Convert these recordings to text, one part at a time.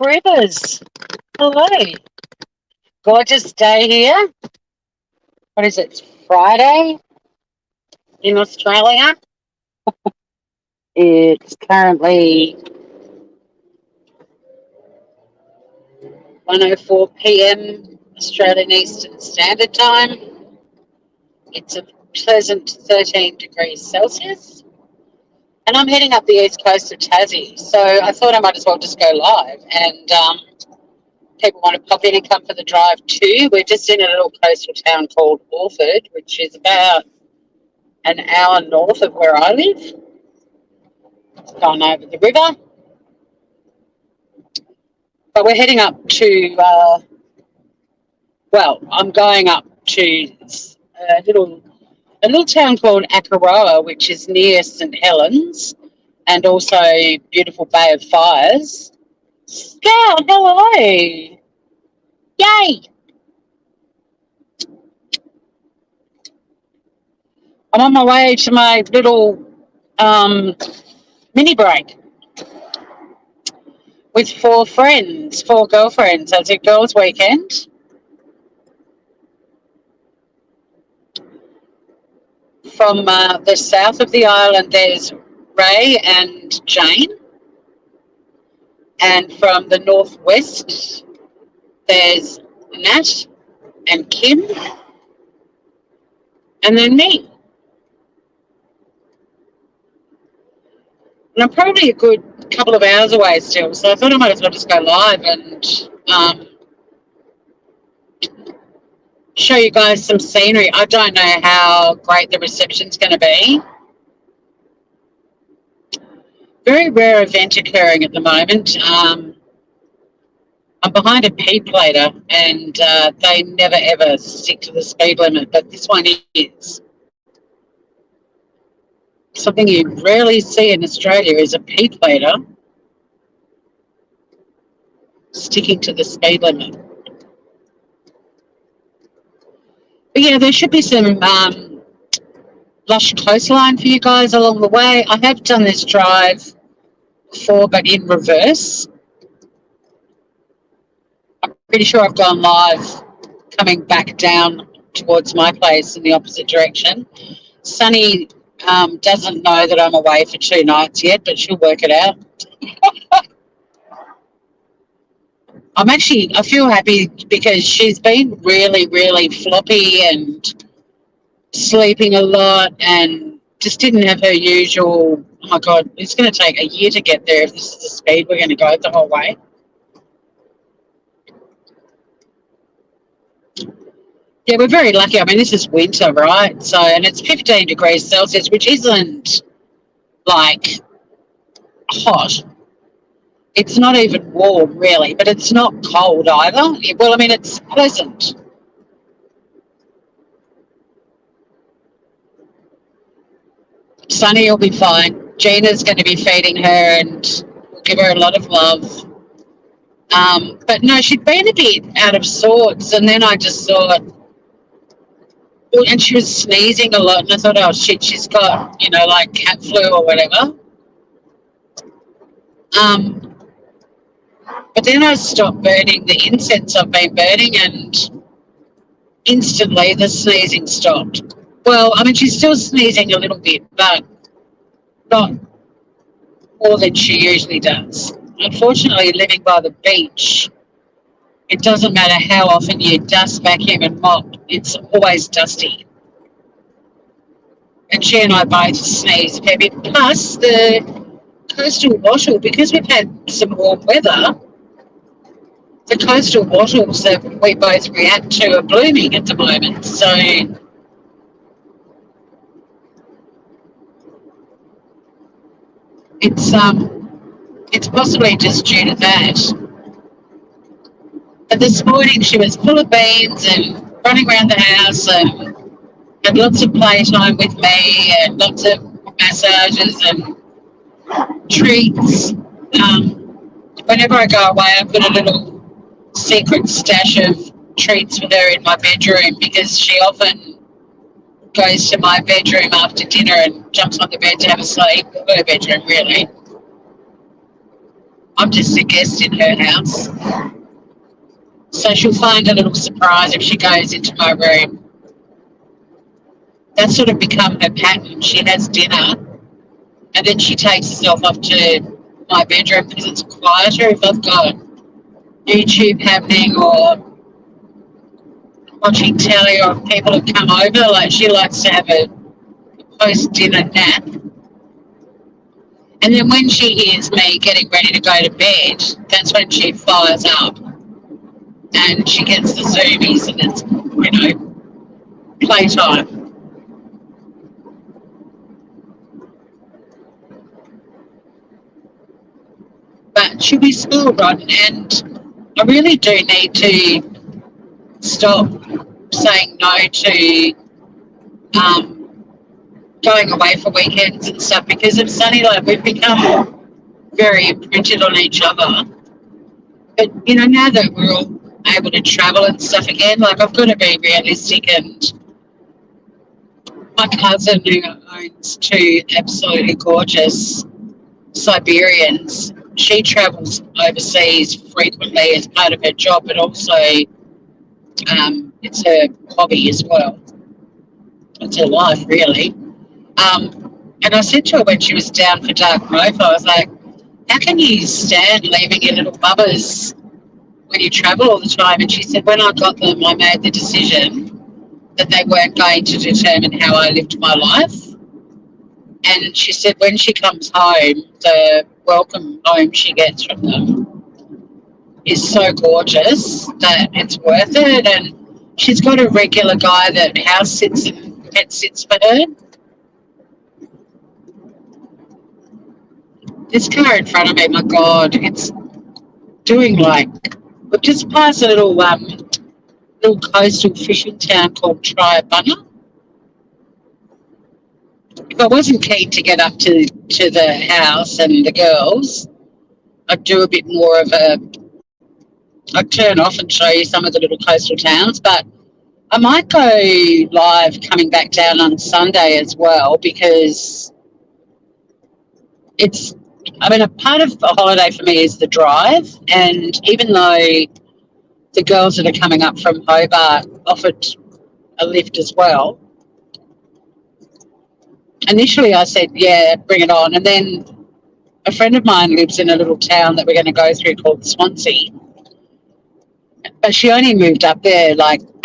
Rivers, hello. Gorgeous day here. What is it? It's Friday in Australia. It's currently 1:04 p.m. Australian Eastern Standard Time. It's a pleasant 13 degrees Celsius. And I'm heading up the East Coast of Tassie. So I thought I might as well just go live. And people want to pop in and come for the drive too. We're just in a little coastal town called Orford, which is about an hour north of where I live. Going over the river. But we're heading up to, I'm going up to a little town called Akaroa, which is near St Helens, and also beautiful Bay of Fires. Scout, hello! Yay! I'm on my way to my little mini break with four girlfriends. It's a girls' weekend. From the south of the island, there's Ray and Jane. And from the northwest, there's Nat and Kim. And then me. And I'm probably a good couple of hours away still, so I thought I might as well just go live and show you guys some scenery. I don't know how great the reception's going to be. Very rare event occurring at the moment. I'm behind a P-plater and they never ever stick to the speed limit, but this one is. Something you rarely see in Australia is a P-plater sticking to the speed limit. But yeah, there should be some lush coastline for you guys along the way. I have done this drive before, but in reverse. I'm pretty sure I've gone live coming back down towards my place in the opposite direction. Sunny doesn't know that I'm away for 2 nights yet, but she'll work it out. I feel happy because she's been really, really floppy and sleeping a lot and just didn't have her usual, oh my God, it's going to take a year to get there if this is the speed we're going to go the whole way. Yeah, we're very lucky. I mean, this is winter, right? So, and it's 15 degrees Celsius, which isn't like hot. It's not even warm, really, but it's not cold either. Well, I mean, it's pleasant. Sunny will be fine. Gina's going to be feeding her and we'll give her a lot of love. But no, she'd been a bit out of sorts, and then I just thought, and she was sneezing a lot, and I thought, oh shit, she's got, like cat flu or whatever. But then I stopped burning the incense I've been burning, and instantly the sneezing stopped. Well, I mean, she's still sneezing a little bit, but not more than she usually does. Unfortunately, living by the beach, it doesn't matter how often you dust, vacuum and mop, it's always dusty. And she and I both sneeze a fair bit. Plus, the coastal wattle, because we've had some warm weather, the coastal wattles that we both react to are blooming at the moment. So it's possibly just due to that. But this morning she was full of beans and running around the house and had lots of playtime with me and lots of massages and treats. Whenever I go away, I've got a little secret stash of treats for her in my bedroom because she often goes to my bedroom after dinner and jumps on the bed to have a sleep. Her bedroom, really. I'm just a guest in her house. So she'll find a little surprise if she goes into my room. That's sort of become her pattern. She has dinner and then she takes herself up to my bedroom because it's quieter. If I've got YouTube happening or watching telly or if people have come over, like she likes to have a post-dinner nap. And then when she hears me getting ready to go to bed, that's when she fires up and she gets the zoomies and it's, playtime. But she'll be spoiled rotten, and I really do need to stop saying no to um, going away for weekends and stuff because of Sunny. Like we've become very imprinted on each other. But now that we're all able to travel and stuff again, like I've got to be realistic. And my cousin who owns two absolutely gorgeous Siberians, she travels overseas frequently as part of her job, but also it's her hobby as well. It's her life, really. And I said to her when she was down for Dark Growth, I was like, how can you stand leaving your little bubbers when you travel all the time? And she said, when I got them, I made the decision that they weren't going to determine how I lived my life. And she said when she comes home, the welcome home she gets from them is so gorgeous that it's worth it. And she's got a regular guy that house sits and pet sits for her. This car in front of me, my God, it's doing we've just passed a little coastal fishing town called Triabunna. If I wasn't keen to get up to the house and the girls, I'd do a bit more of I'd turn off and show you some of the little coastal towns, but I might go live coming back down on Sunday as well because a part of the holiday for me is the drive, and even though the girls that are coming up from Hobart offered a lift as well, initially I said, yeah, bring it on, and then a friend of mine lives in a little town that we're going to go through called Swansea, but she only moved up there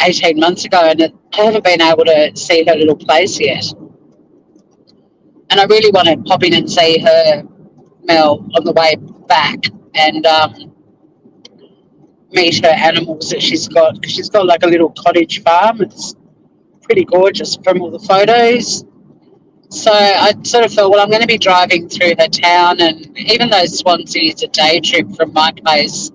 18 months ago, and I haven't been able to see her little place yet. And I really want to pop in and see her, Mel, on the way back and meet her animals that she's got. Because she's got a little cottage farm. It's pretty gorgeous from all the photos. So I sort of thought, well, I'm going to be driving through her town, and even though Swansea is a day trip from my place,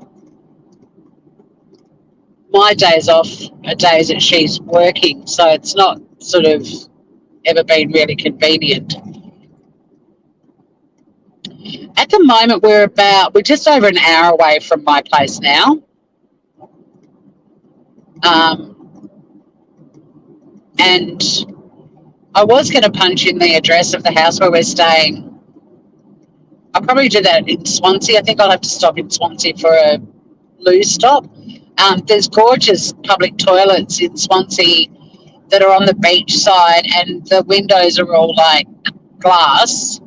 my days off are days that she's working, so it's not sort of ever been really convenient. At the moment, we're just over an hour away from my place now. And I was going to punch in the address of the house where we're staying. I'll probably do that in Swansea. I think I'll have to stop in Swansea for a loo stop. There's gorgeous public toilets in Swansea that are on the beach side, and the windows are all glass,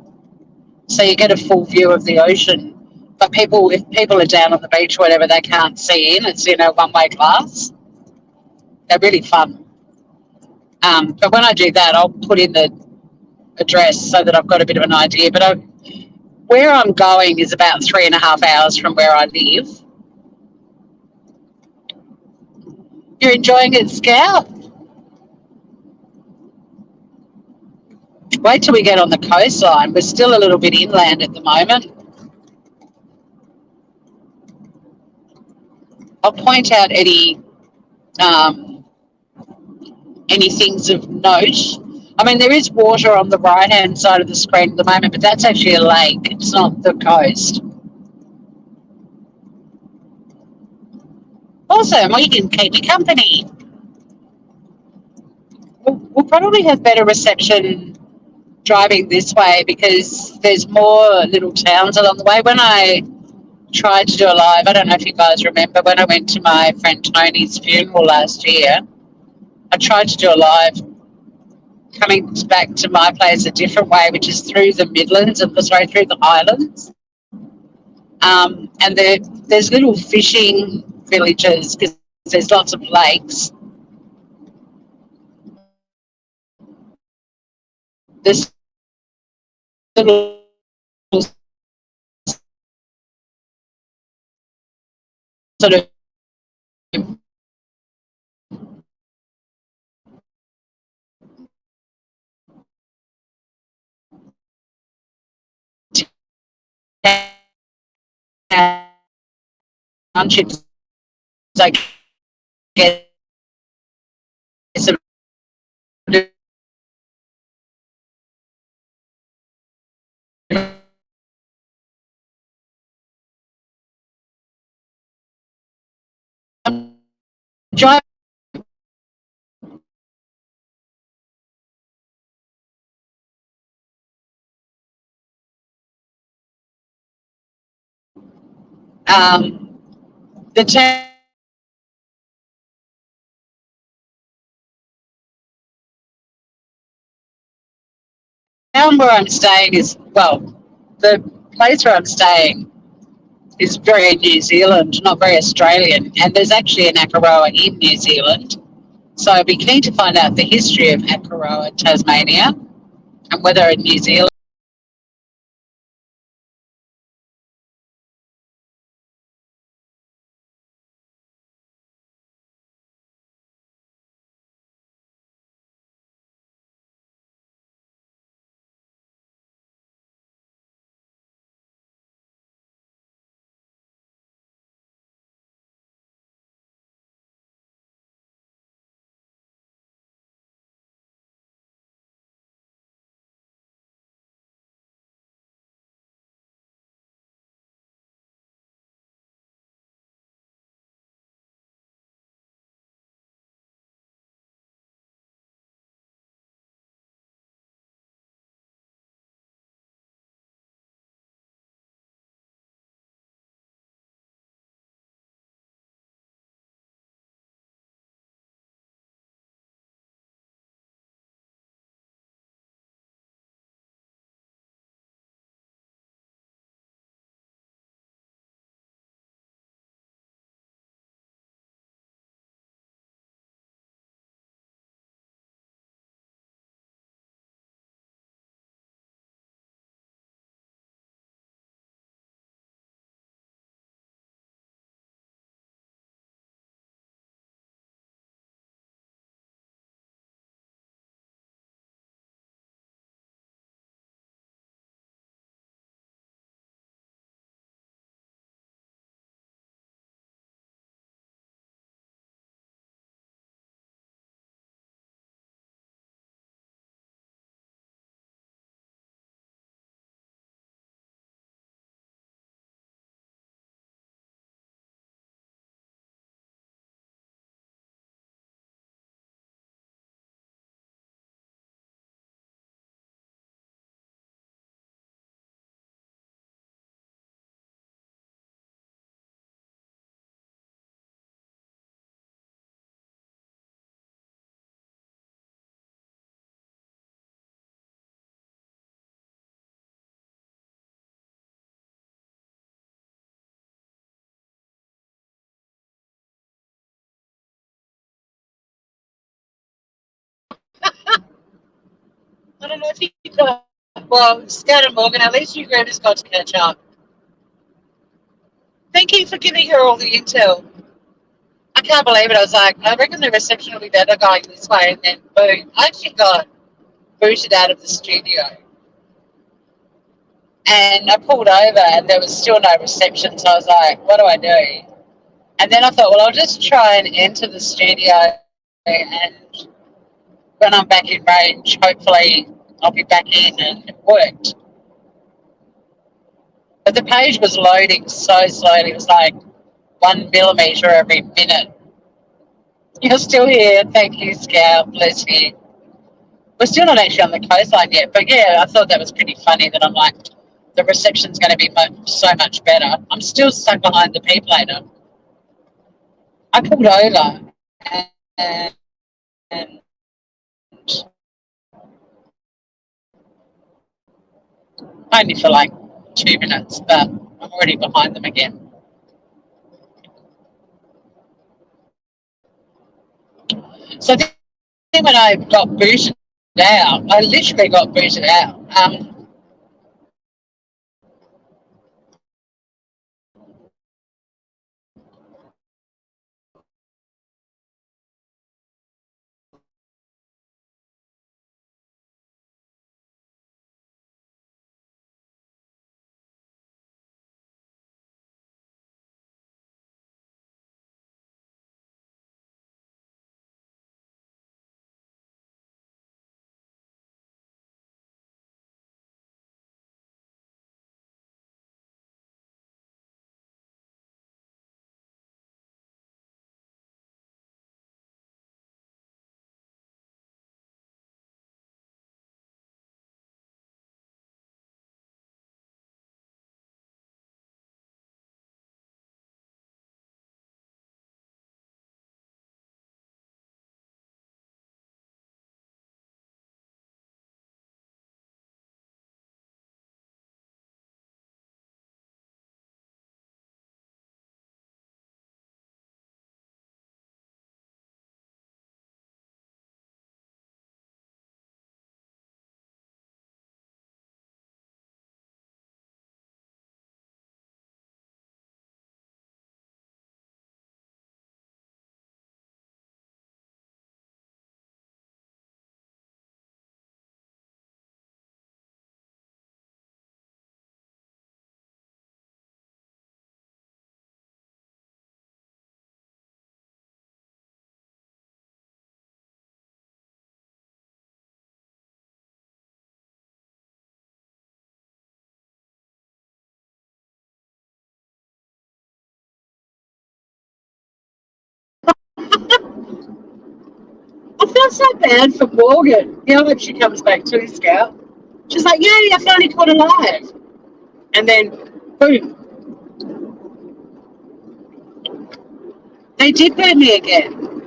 so you get a full view of the ocean. But if people are down on the beach or whatever, they can't see in. It's one-way glass. They're really fun. But when I do that, I'll put in the address so that I've got a bit of an idea. But where I'm going is about 3.5 hours from where I live. You're enjoying it, Scout? Wait till we get on the coastline. We're still a little bit inland at the moment. I'll point out any things of note. There is water on the right-hand side of the screen at the moment, but that's actually a lake. It's not the coast. Awesome. Well, you can keep me company. We'll probably have better reception driving this way because there's more little towns along the way. When I tried to do a live. I don't know if you guys remember when I went to my friend Tony's funeral last year. I tried to do a live coming back to my place a different way, which is through the Midlands, sorry, through the Highlands. And there's little fishing villages because there's lots of lakes. There's little sort of townships, I guess, sort of drive the town where I'm staying is, well, the place where I'm staying is very New Zealand, not very Australian. And there's actually an Akaroa in New Zealand. So I'd be keen to find out the history of Akaroa, Tasmania, and whether in New Zealand. I don't know if you got, well, Scout and Morgan, at least you guys got to catch up. Thank you for giving her all the intel. I can't believe it. I was like, I reckon the reception will be better going this way. And then, boom, I actually got booted out of the studio. And I pulled over and there was still no reception. So I was like, what do I do? And then I thought, well, I'll just try and enter the studio. And when I'm back in range, hopefully I'll be back in, and it worked. But the page was loading so slowly. It was like 1 millimeter every minute. You're still here. Thank you, Scout. Bless you. We're still not actually on the coastline yet. But yeah, I thought that was pretty funny that I'm like the reception's going to be so much better. I'm still stuck behind the P plater. I pulled over and only for like 2 minutes, but I'm already behind them again. So then when I got booted out, I literally got booted out. I feel so bad for Morgan. You know, when she comes back to the Scout, she's like, "Yay, I finally caught alive." And then, boom, they did burn me again.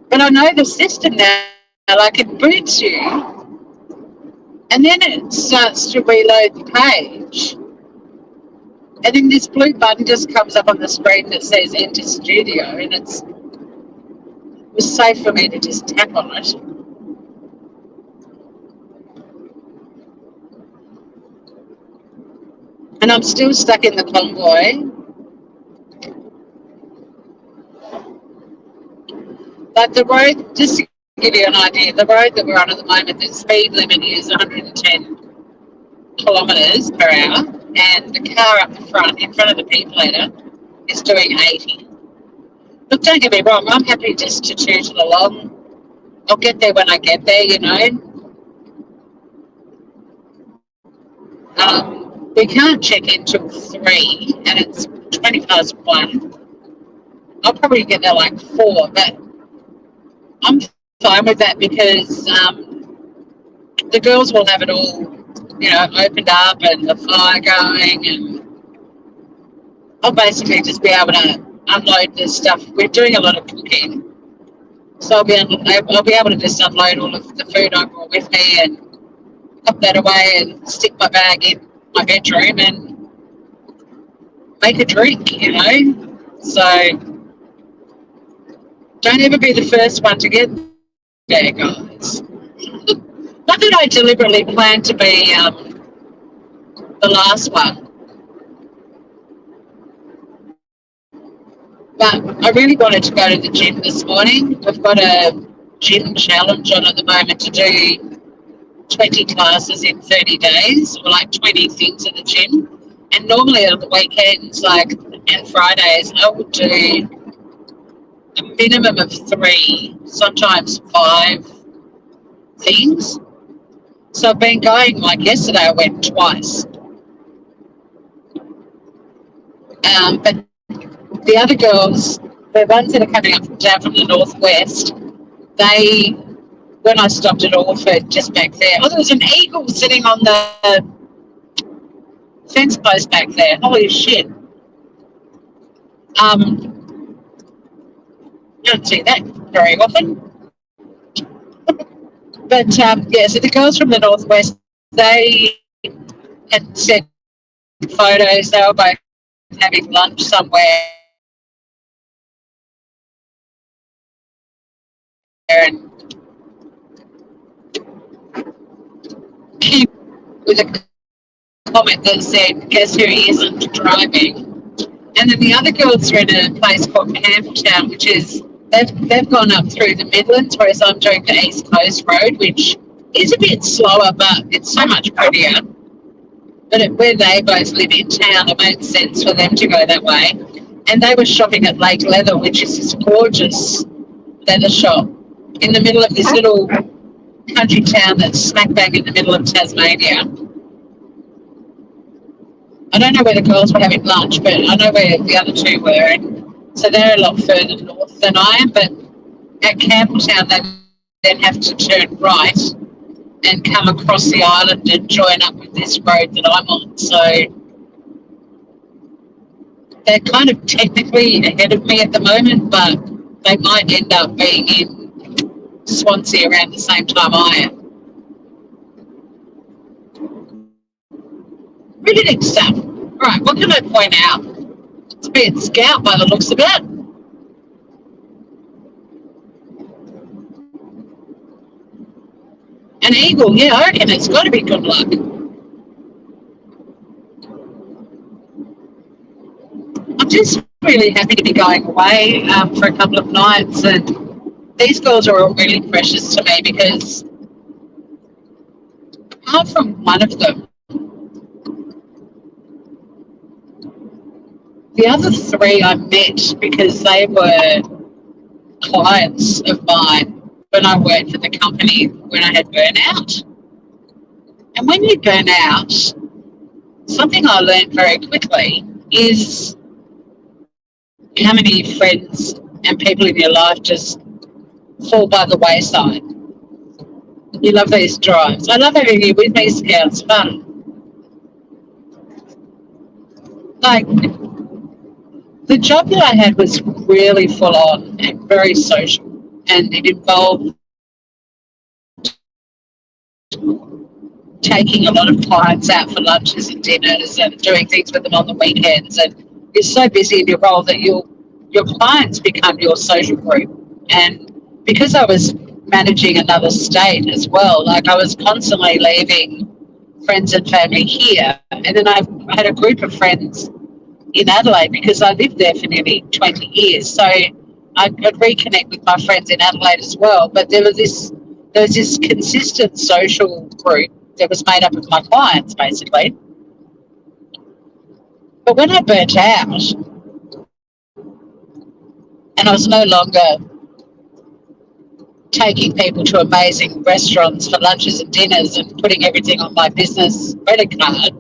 But I know the system now, like it boots you, and then it starts to reload the page. And then this blue button just comes up on the screen that says Enter Studio, and it was safe for me to just tap on it. And I'm still stuck in the convoy. But the road, just to give you an idea, the road that we're on at the moment, the speed limit is 110 kilometres per hour, and the car up the front, in front of the P plater, is doing 80. Look, don't get me wrong, I'm happy just to toot it along. I'll get there when I get there, you know. We can't check in till 3, and it's 20 past 1. I'll probably get there like 4, but I'm fine with that because the girls will have it all, you know, opened up and the fire going, and I'll basically just be able to unload this stuff. We're doing a lot of cooking, so I'll be able to just unload all of the food I brought with me and pop that away and stick my bag in my bedroom and make a drink, you know. So don't ever be the first one to get there, guys. Not that I deliberately planned to be the last one, but I really wanted to go to the gym this morning. We've got a gym challenge on at the moment to do 20 classes in 30 days, or like 20 things at the gym. And normally on the weekends, like, and Fridays, I would do a minimum of 3, sometimes 5 things. So I've been going, like yesterday I went twice. But the other girls, the ones that are coming up down from the northwest, they, when I stopped at Orford just back there, oh, there was an eagle sitting on fence post back there. Holy shit. You don't see that very often. But yeah, so the girls from the northwest, they had sent photos. They were both having lunch somewhere, and with a comment that said, "Guess who isn't driving?" And then the other girls are in a place called Campbelltown, which is they've gone up through the Midlands, whereas I'm doing the East Coast Road, which is a bit slower, but it's so much prettier. But where they both live in town, it made sense for them to go that way. And they were shopping at Lake Leather, which is this gorgeous leather shop in the middle of this little country town that's smack bang in the middle of Tasmania. I don't know where the girls were having lunch, but I know where the other two were. And so they're a lot further north than I am. But at Campbelltown, they then have to turn right and come across the island and join up with this road that I'm on. So they're kind of technically ahead of me at the moment, but they might end up being in Swansea around the same time I am. Really good stuff. Right, what can I point out? It's a bit scout by the looks of it. An eagle, yeah, I reckon it's got to be good luck. I'm just really happy to be going away for a couple of nights, and these girls are all really precious to me because apart from one of them, the other three I met because they were clients of mine when I worked for the company when I had burnout. And when you burn out, something I learned very quickly is how many friends and people in your life just fall by the wayside. You love these drives. I love having you with me, Scout's fun. Like, the job that I had was really full on and very social, and it involved taking a lot of clients out for lunches and dinners and doing things with them on the weekends. And you're so busy in your role that your clients become your social group. And because I was managing another state as well, like I was constantly leaving friends and family here. And then I had a group of friends in Adelaide because I lived there for nearly 20 years. So I could reconnect with my friends in Adelaide as well. But there was this consistent social group that was made up of my clients basically. But when I burnt out and I was no longer taking people to amazing restaurants for lunches and dinners and putting everything on my business credit card,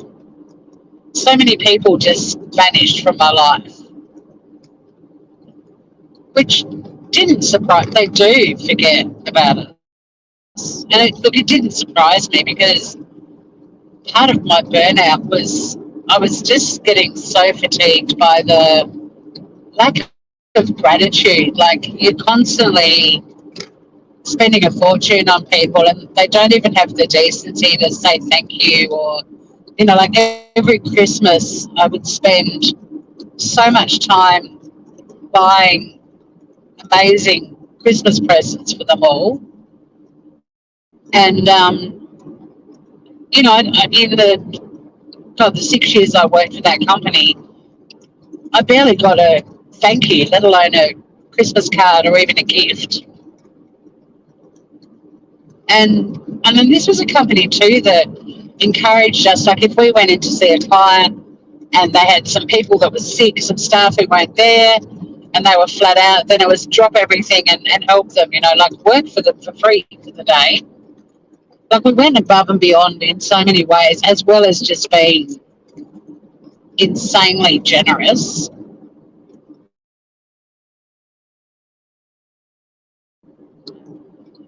so many people just vanished from my life, which didn't surprise. They do forget about us, and look, it didn't surprise me because part of my burnout was I was just getting so fatigued by the lack of gratitude. Like you're constantly spending a fortune on people and they don't even have the decency to say thank you, or like every Christmas I would spend so much time buying amazing Christmas presents for them all. And in the 6 years I worked for that company, I barely got a thank you, let alone a Christmas card or even a gift. And I mean, this was a company too that encouraged us. Like, if we went in to see a client and they had some people that were sick, some staff who weren't there, and they were flat out, then it was drop everything and help them. Like work for them for free for the day. Like, we went above and beyond in so many ways, as well as just being insanely generous.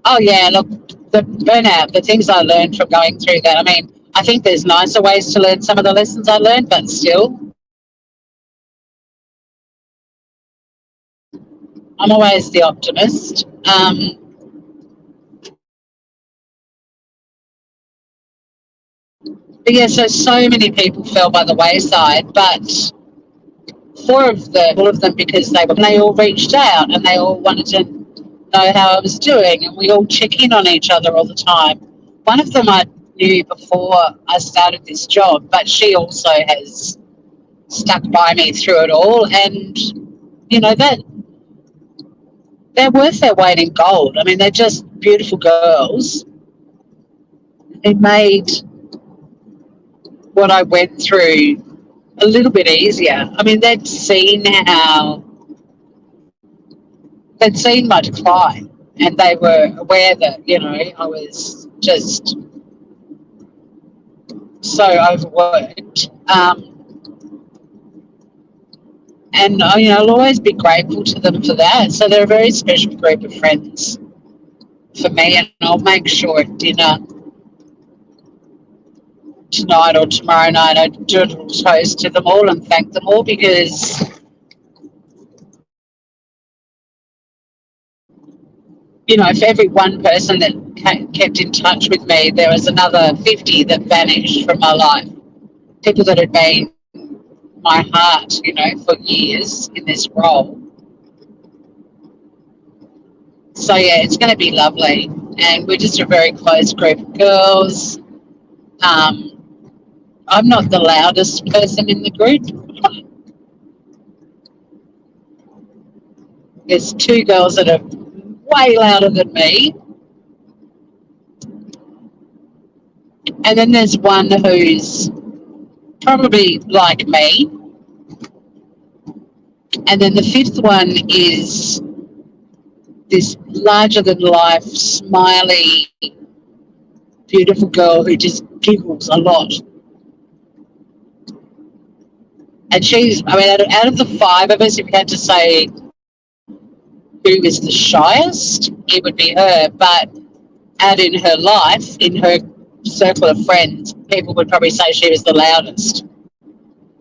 Oh yeah, look, the burnout, the things I learned from going through that. I mean, I think there's nicer ways to learn some of the lessons I learned, but still, I'm always the optimist. But yeah, so many people fell by the wayside, but four of them, all of them, because they all reached out and they all wanted to know how I was doing, and we all check in on each other all the time. One of them I knew before I started this job, but she also has stuck by me through it all, and that they're worth their weight in gold. I mean, they're just beautiful girls. It made what I went through a little bit easier. I mean, they'd seen my decline, and they were aware that I was just so overworked. And I'll always be grateful to them for that. So they're a very special group of friends for me, and I'll make sure at dinner tonight or tomorrow night I do a little toast to them all and thank them all, because for every one person that kept in touch with me, there was another 50 that vanished from my life. People that had been my heart, for years in this role. So yeah, it's going to be lovely, and we're just a very close group of girls. Um, I'm not the loudest person in the group. There's two girls that are way louder than me, and then there's one who's probably like me, and then the fifth one is this larger than life, smiley, beautiful girl who just giggles a lot. And I mean, out of the five of us, if you had to say who was the shyest, it would be her. But out in her life, in her circle of friends, people would probably say she was the loudest.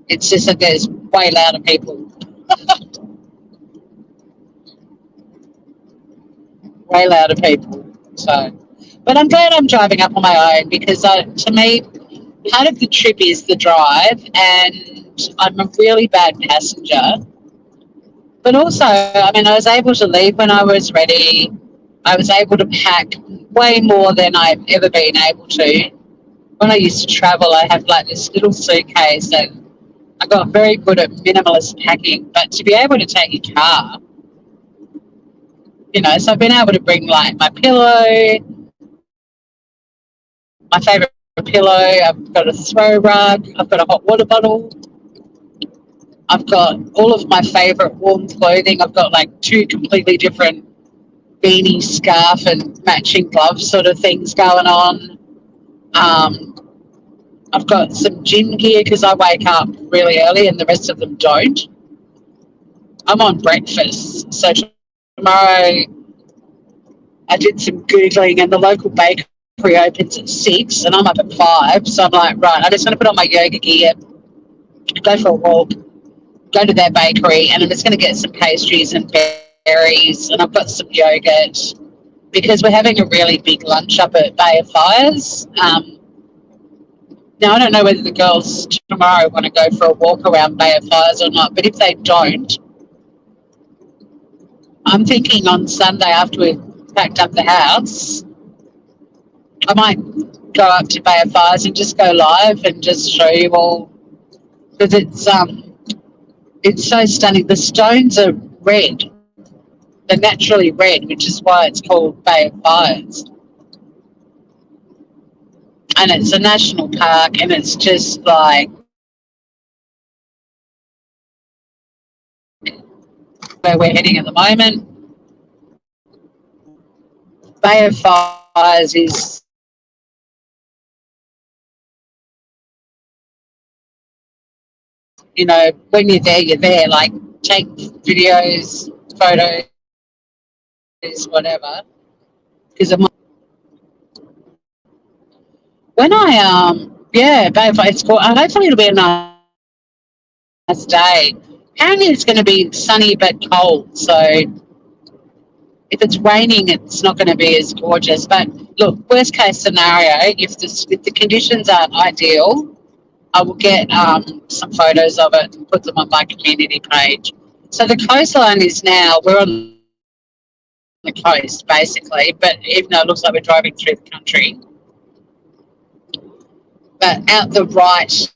It's just that there's way louder people, way louder people. So, but I'm glad I'm driving up on my own, because to me, part of the trip is the drive, and I'm a really bad passenger. But also, I mean, I was able to leave when I was ready. I was able to pack way more than I've ever been able to. When I used to travel, I had like this little suitcase, and I got very good at minimalist packing. But to be able to take your car, so I've been able to bring like my pillow, my favourite pillow, I've got a throw rug, I've got a hot water bottle, I've got all of my favourite warm clothing. I've got like two completely different beanie, scarf, and matching glove sort of things going on. Um, I've got some gym gear because I wake up really early and the rest of them don't. I'm on breakfast. So tomorrow I did some Googling, and the local bakery opens at 6 and I'm up at 5. So I'm like, right, I'm just going to put on my yoga gear, go for a walk, go to their bakery, and I'm just going to get some pastries and berries, and I've got some yogurt, because we're having a really big lunch up at Bay of Fires. Now, I don't know whether the girls tomorrow want to go for a walk around Bay of Fires or not, but if they don't, I'm thinking on Sunday, after we've packed up the house, I might go up to Bay of Fires and just go live and just show you all, because it's so stunning. The stones are red. They're naturally red, which is why it's called Bay of Fires. And it's a national park, and it's just like where we're heading at the moment. Bay of Fires is, when you're there, you're there. Like, take videos, photos, whatever. Because when I Yeah, both. It's cool. Hopefully it'll be a nice day. Apparently it's going to be sunny but cold. So if it's raining, it's not going to be as gorgeous. But look, worst case scenario, if the conditions aren't ideal, I will get some photos of it and put them on my community page. So the coastline is now, we're on the coast basically, but even though it looks like we're driving through the country, but out the right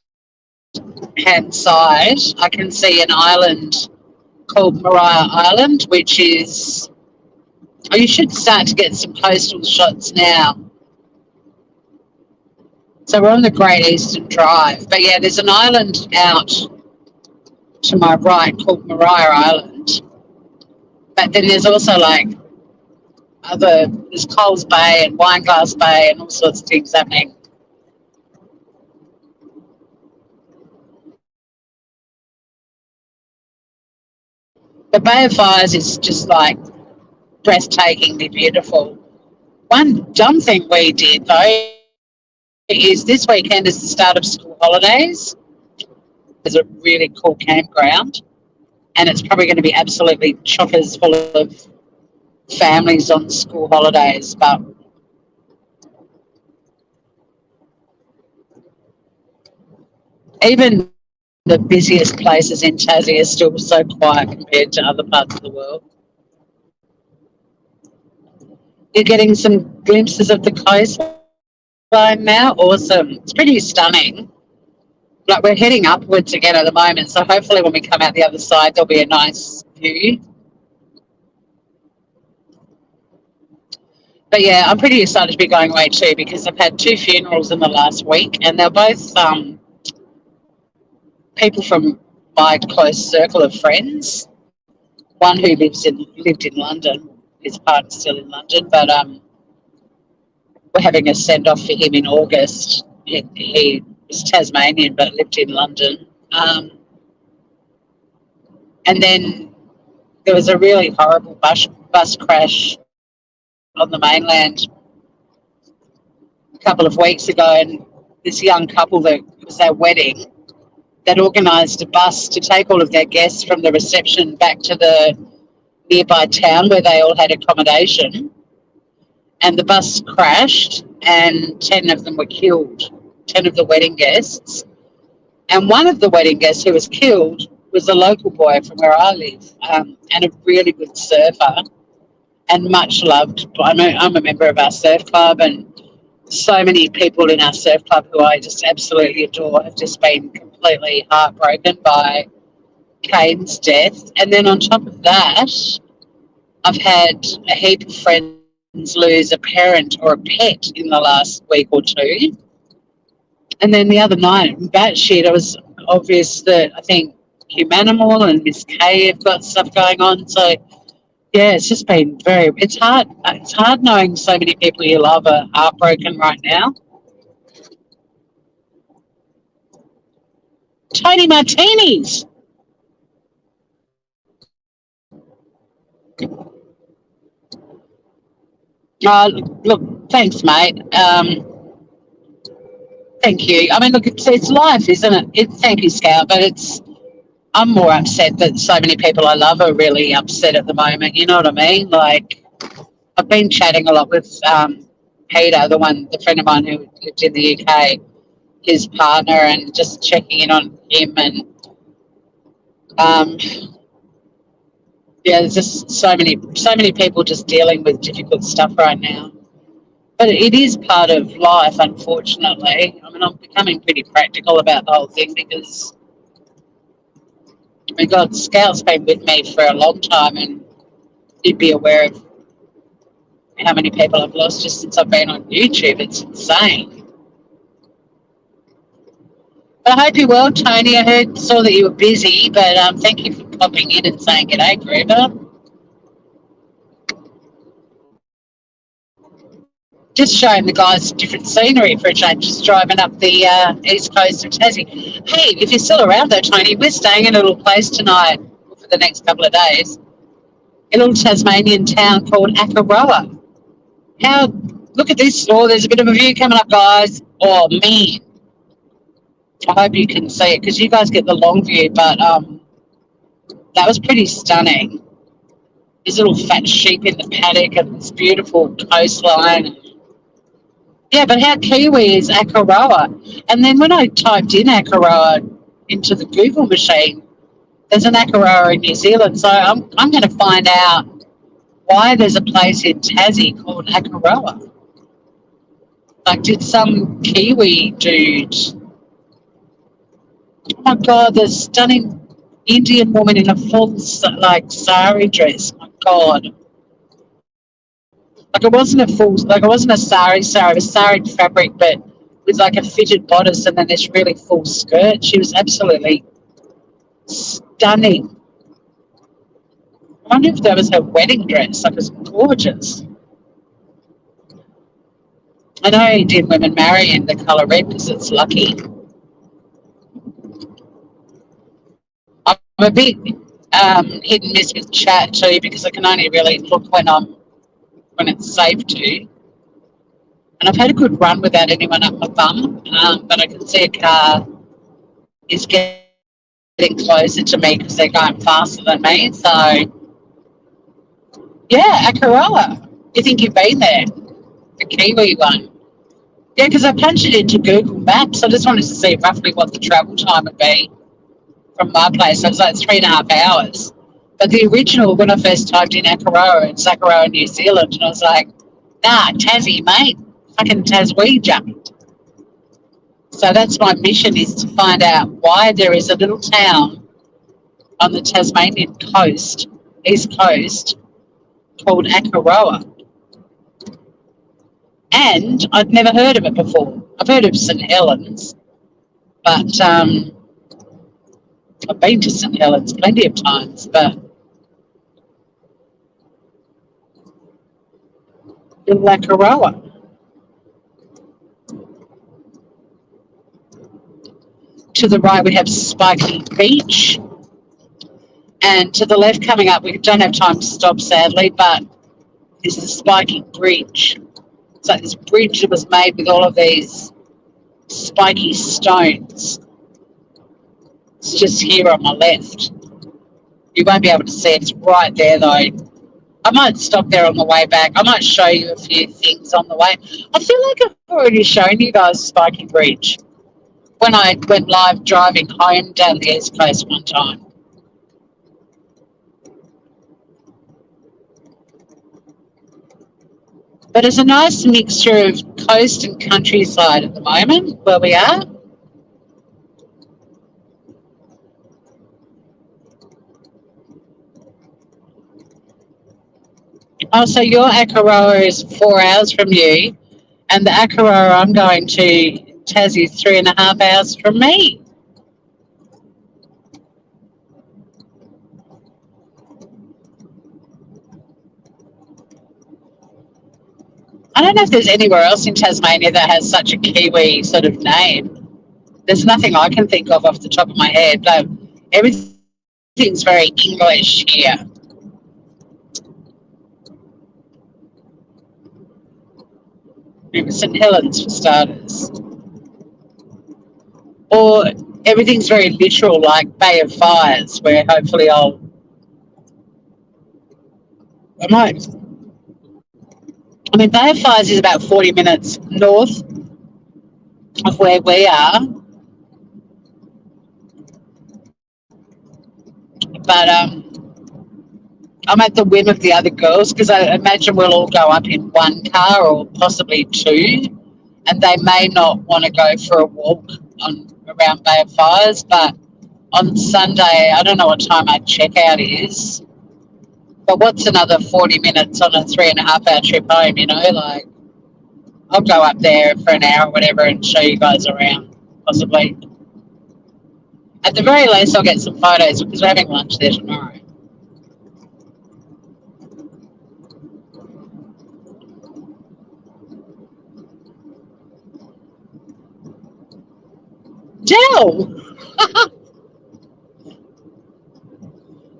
hand side, I can see an island called Maria Island, which is, oh, you should start to get some coastal shots now. So we're on the Great Eastern Drive. But yeah, there's an island out to my right called Maria Island. But then there's also like there's Coles Bay and Wineglass Bay and all sorts of things happening. The Bay of Fires is just like breathtakingly beautiful. One dumb thing we did though is this weekend is the start of school holidays. There's a really cool campground, and it's probably going to be absolutely chockers full of families on school holidays. But even the busiest places in Tassie are still so quiet compared to other parts of the world. You're getting some glimpses of the coastline now. Awesome. It's pretty stunning. Like we're heading upwards again at the moment, so hopefully when we come out the other side, there'll be a nice view. But yeah, I'm pretty excited to be going away too because I've had two funerals in the last week, and they're both people from my close circle of friends. One who lived in London, his partner's still in London, but we're having a send off for him in August. He was Tasmanian but lived in London. And then there was a really horrible bus crash on the mainland a couple of weeks ago, and this young couple, that it was their wedding, that organised a bus to take all of their guests from the reception back to the nearby town where they all had accommodation. And the bus crashed, and 10 of them were killed, 10 of the wedding guests. And one of the wedding guests who was killed was a local boy from where I live, and a really good surfer and much loved. I'm a member of our surf club, and so many people in our surf club who I just absolutely adore have just been completely heartbroken by Kane's death. And then on top of that, I've had a heap of friends lose a parent or a pet in the last week or two. And then the other night, batshit, it was obvious that I think Humanimal and Miss K have got stuff going on. So yeah, it's just been very. It's hard. It's hard knowing so many people you love are heartbroken right now. Tony Martinis. Look, thanks, mate. Thank you. I mean, look, it's life, isn't it? Thank you, Scout. But it's. I'm more upset that so many people I love are really upset at the moment. You know what I mean? Like, I've been chatting a lot with Peter, the friend of mine who lived in the UK, his partner, and just checking in on him. And um, yeah, there's just so many people just dealing with difficult stuff right now. But it is part of life, unfortunately. I mean, I'm becoming pretty practical about the whole thing because, I mean, God, Scout's been with me for a long time, and you'd be aware of how many people I've lost just since I've been on YouTube. It's insane. But I hope you're well, Tony. Saw that you were busy, but thank you for popping in and saying g'day, Grover. Just showing the guys different scenery for a change, just driving up the east coast of Tassie. Hey, if you're still around though, Tony, we're staying in a little place tonight for the next couple of days, a little Tasmanian town called Akaroa. How, look at this. Oh, there's a bit of a view coming up, guys. Oh, man. I hope you can see it because you guys get the long view, but that was pretty stunning. These little fat sheep in the paddock and this beautiful coastline. Yeah, but how Kiwi is Akaroa. And then when I typed in Akaroa into the Google machine, there's an Akaroa in New Zealand. So I'm going to find out why there's a place in Tassie called Akaroa. Like, did some Kiwi dude... Oh, my God, the stunning Indian woman in a full, like, sari dress. My God. Like, it wasn't a sari, it was sari fabric, but with, like, a fitted bodice and then this really full skirt. She was absolutely stunning. I wonder if that was her wedding dress. Like, it was gorgeous. I know Indian women marry in the colour red because it's lucky. I'm a bit hit and miss with chat too because I can only really look when it's safe to. And I've had a good run without anyone up my bum, but I can see a car is getting closer to me because they're going faster than me. So, yeah, Akaroa. You think you've been there? The Kiwi one. Yeah, because I punched it into Google Maps. I just wanted to see roughly what the travel time would be from my place. So it was like 3.5 hours. But the original, when I first typed in Akaroa, it's Akaroa, New Zealand, and I was like, nah, Tassie, mate. Fucking Taswegia. So that's my mission, is to find out why there is a little town on the Tasmanian coast, East Coast, called Akaroa. And I'd never heard of it before. I've heard of St Helens, but I've been to St Helens plenty of times, but little Akaroa. To the right, we have Spiky Beach. And to the left, coming up, we don't have time to stop, sadly, but is the Spiky Bridge. It's like this bridge that was made with all of these spiky stones. It's just here on my left. You won't be able to see it. It's right there, though. I might stop there on the way back. I might show you a few things on the way. I feel like I've already shown you guys Spiky Bridge when I went live driving home down the East Coast one time. But it's a nice mixture of coast and countryside at the moment where we are. Oh, so your Akaroa is 4 hours from you, and the Akaroa I'm going to, Tassie, is 3.5 hours from me. I don't know if there's anywhere else in Tasmania that has such a Kiwi sort of name. There's nothing I can think of off the top of my head. But everything's very English here. Maybe St Helens for starters. Or everything's very literal, like Bay of Fires, where hopefully I might. I mean, Bay of Fires is about 40 minutes north of where we are, but I'm at the whim of the other girls because I imagine we'll all go up in one car or possibly two, and they may not want to go for a walk around Bay of Fires. But on Sunday, I don't know what time our checkout is, but what's another 40 minutes on a 3.5 hour trip home? Like, I'll go up there for an hour or whatever and show you guys around, possibly. At the very least, I'll get some photos because we're having lunch there tomorrow. Jill!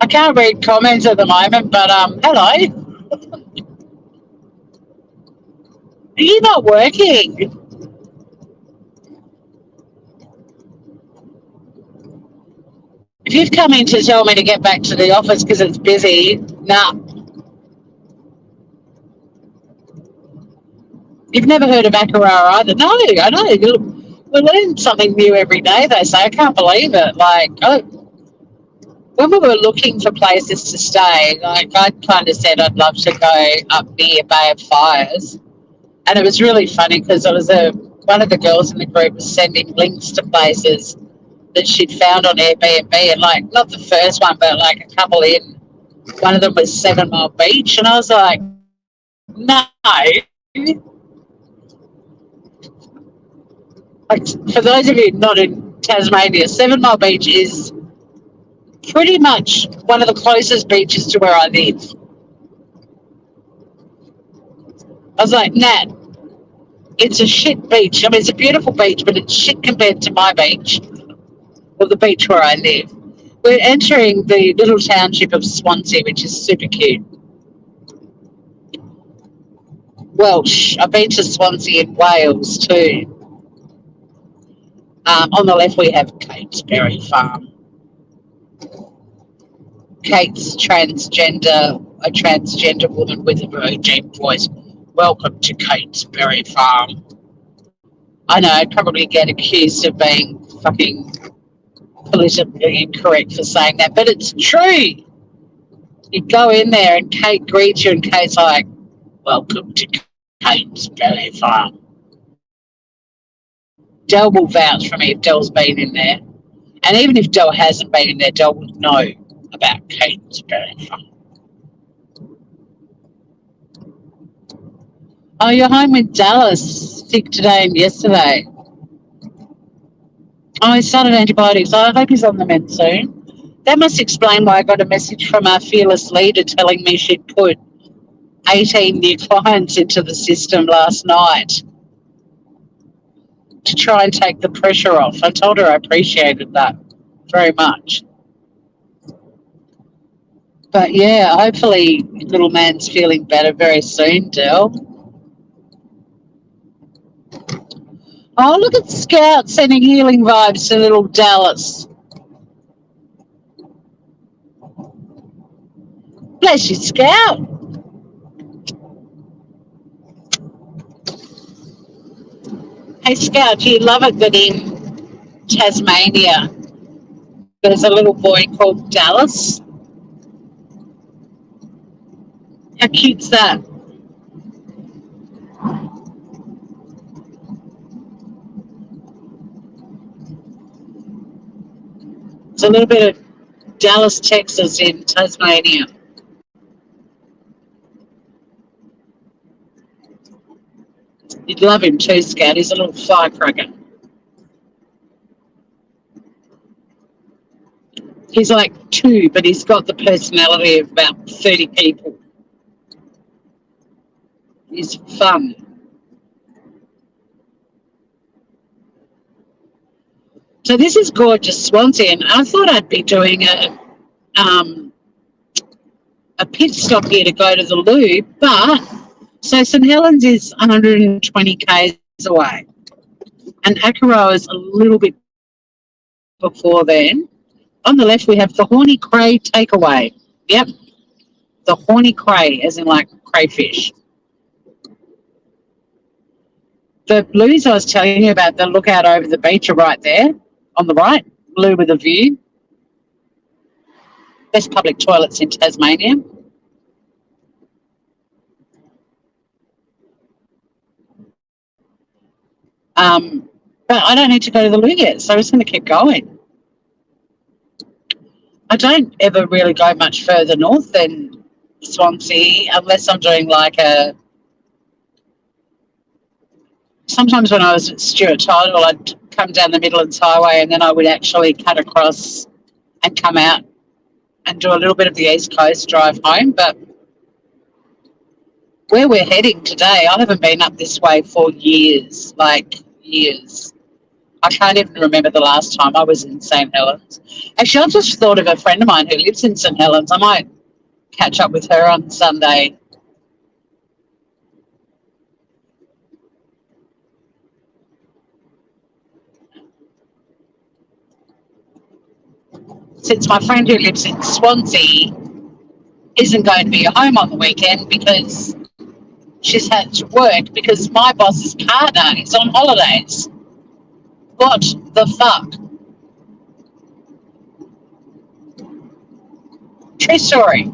I can't read comments at the moment, but hello. Are you not working? If you've come in to tell me to get back to the office because it's busy, nah. You've never heard of Akara either. No, I know. We learn something new every day, they say. I can't believe it. Like, oh, when we were looking for places to stay, like I kind of said I'd love to go up near Bay of Fires. And it was really funny because it was one of the girls in the group was sending links to places that she'd found on Airbnb, and like not the first one, but like a couple in. One of them was 7 Mile Beach, and I was like, no. Like for those of you not in Tasmania, 7 Mile Beach is pretty much one of the closest beaches to where I live. I was like, Nat, it's a shit beach. I mean, it's a beautiful beach, but it's shit compared to my beach or the beach where I live. We're entering the little township of Swansea, which is super cute. Welsh. I've been to Swansea in Wales too. On the left, we have Catesbury Farm. Kate's a transgender woman with a very deep voice. Welcome to Catesbury Farm. I know I'd probably get accused of being fucking politically incorrect for saying that, but it's true. You go in there and Kate greets you, and Kate's like, welcome to Catesbury Farm. Del will vouch for me if Del's been in there. And even if Del hasn't been in there, Del would know about Catesbury Farm. Oh, you're home with Dallas, sick today and yesterday. Oh, he started antibiotics. I hope he's on the mend soon. That must explain why I got a message from our fearless leader telling me she'd put 18 new clients into the system last night to try and take the pressure off. I told her I appreciated that very much. But yeah, hopefully little man's feeling better very soon, Del. Oh, look at Scout sending healing vibes to little Dallas. Bless you, Scout. Hey, Scout, do you love it that in Tasmania there's a little boy called Dallas? How cute's that? It's a little bit of Dallas, Texas in Tasmania. You'd love him too, Scout. He's a little firecracker. He's like 2, but he's got the personality of about 30 people. He's fun. So this is gorgeous Swansea, and I thought I'd be doing um, a pit stop here to go to the loo, but so St Helens is 120 k's away, and Akaroa is a little bit before then. On the left, we have the Horny Cray takeaway. Yep, the Horny Cray, as in like crayfish. The blues I was telling you about, the lookout over the beach are right there on the right, blue with a view. Best public toilets in Tasmania. But I don't need to go to the loo yet, so I'm just going to keep going. I don't ever really go much further north than Swansea unless I'm doing like a. Sometimes when I was at Stuart Tidal, I'd come down the Midlands Highway and then I would actually cut across and come out and do a little bit of the East Coast drive home. But where we're heading today, I haven't been up this way for years, like years. I can't even remember the last time I was in St Helens. Actually, I just thought of a friend of mine who lives in St Helens. I might catch up with her on Sunday. since my friend who lives in Swansea isn't going to be home on the weekend because she's had to work because my boss's partner is on holidays. What the fuck? True story.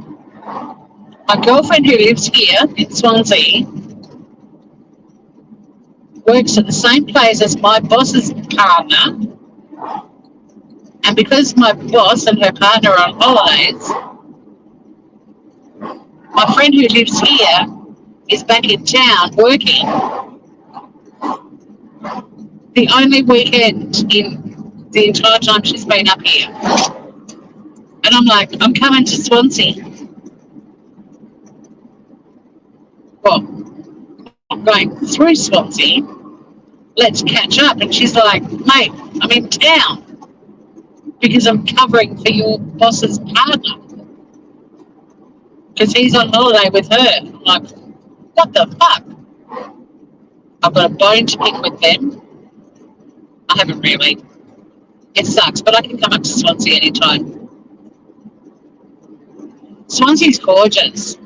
My girlfriend who lives here in Swansea works at the same place as my boss's partner, and because my boss and her partner are on holidays, my friend who lives here is back in town working the only weekend in the entire time she's been up here. And I'm like, I'm coming to Swansea. Well, I'm going through Swansea. Let's catch up. And she's like, mate, I'm in town because I'm covering for your boss's partner because he's on holiday with her. I'm like, what the fuck? I've got a bone to pick with them. I haven't really. It sucks, but I can come up to Swansea anytime. Swansea's gorgeous.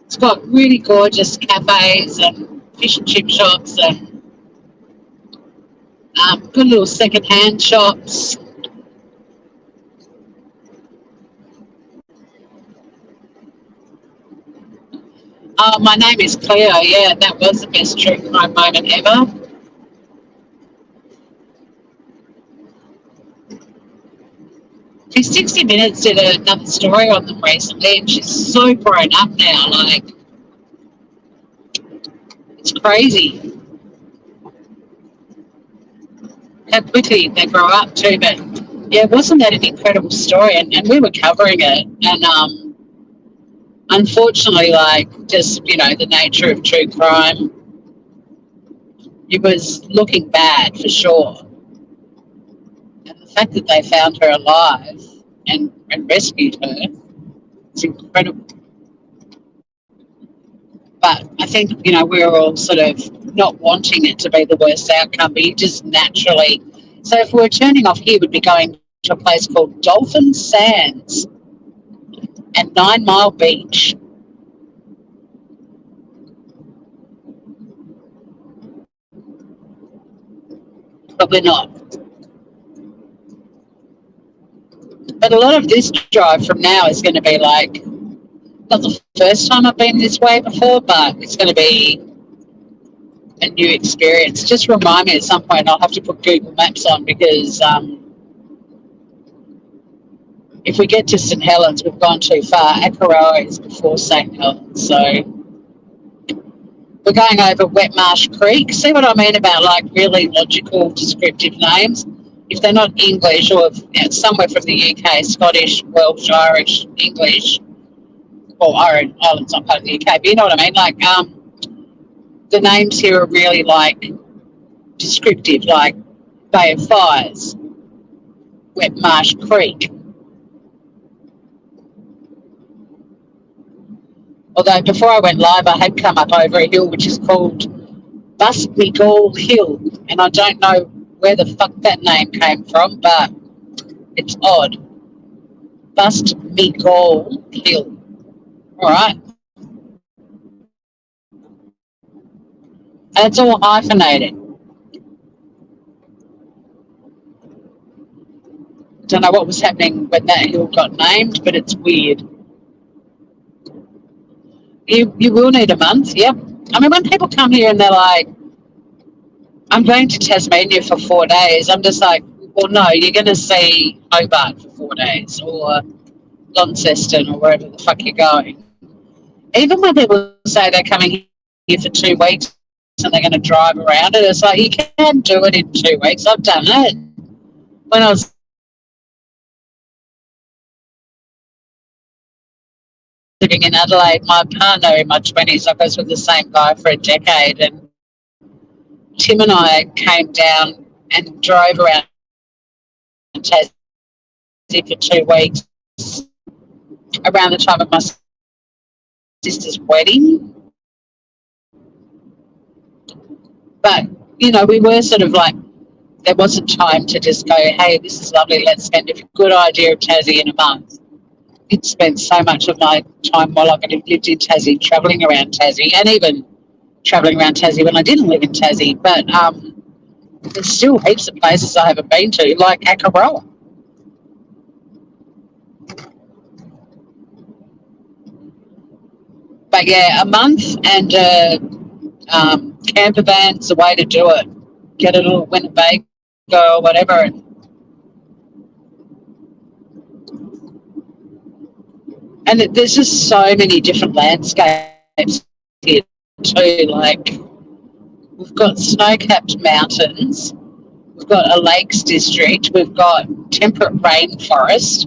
It's got really gorgeous cafes and fish and chip shops and good little second-hand shops. My name is Cleo. Yeah, that was the best true crime moment ever. She's 60 Minutes did another story on them recently, and she's so grown up now. Like, it's crazy how quickly they grow up too. But yeah, wasn't that an incredible story? And we were covering it, and unfortunately, like just the nature of true crime, it was looking bad for sure. And the fact that they found her alive and rescued her, it's incredible. But I think, we're all sort of not wanting it to be the worst outcome, but you just naturally. So if we were turning off here, we'd be going to a place called Dolphin Sands and 9 Mile Beach. But we're not. But a lot of this drive from now is going to be like, not the first time I've been this way before, but it's going to be a new experience. Just remind me at some point. I'll have to put Google Maps on because if we get to St Helens, we've gone too far. Akaroa is before St Helens, so we're going over Wet Marsh Creek. See what I mean about like really logical, descriptive names? If they're not English or somewhere from the UK, Scottish, Welsh, Irish, English, well, Ireland's not part of the UK, but you know what I mean? Like, the names here are really like descriptive, like Bay of Fires, Wet Marsh Creek. Although before I went live, I had come up over a hill which is called Bust Me Gall Hill, and I don't know where the fuck that name came from, but it's odd. Bust Me Gall Hill. All right. And it's all hyphenated. Don't know what was happening when that hill got named, but it's weird. You will need a month, yep. I mean, when people come here and they're like, I'm going to Tasmania for 4 days, I'm just like, well, no, you're going to see Hobart for 4 days or Launceston or wherever the fuck you're going. Even when people say they're coming here for 2 weeks and they're going to drive around it, it's like, you can do it in 2 weeks. I've done it. When I was living in Adelaide, my partner in my 20s, I was with the same guy for a decade, and Tim and I came down and drove around Tassie for 2 weeks around the time of my sister's wedding. But, we were sort of like there wasn't time to just go, hey, this is lovely, let's spend a good idea of Tassie in a month. I'd spent so much of my time while I've lived in Tassie, travelling around Tassie, and even travelling around Tassie when I didn't live in Tassie. But there's still heaps of places I haven't been to, like Akaroa. But yeah, a month and camper van's the way to do it. Get a little Winnebago or whatever. And there's just so many different landscapes here too. Like, we've got snow-capped mountains, we've got a lakes district, we've got temperate rainforest,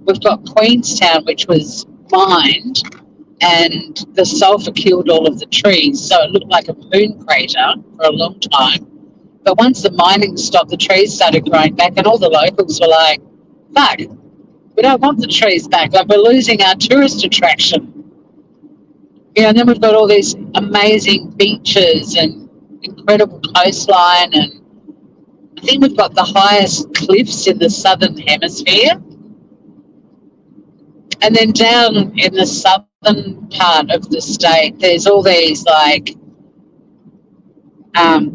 we've got Queenstown, which was mined, and the sulphur killed all of the trees, so it looked like a moon crater for a long time. But once the mining stopped, the trees started growing back, and all the locals were like, fuck, we don't want the trees back. Like, we're losing our tourist attraction. And then we've got all these amazing beaches and incredible coastline, and I think we've got the highest cliffs in the southern hemisphere. And then down in the southern part of the state, there's all these like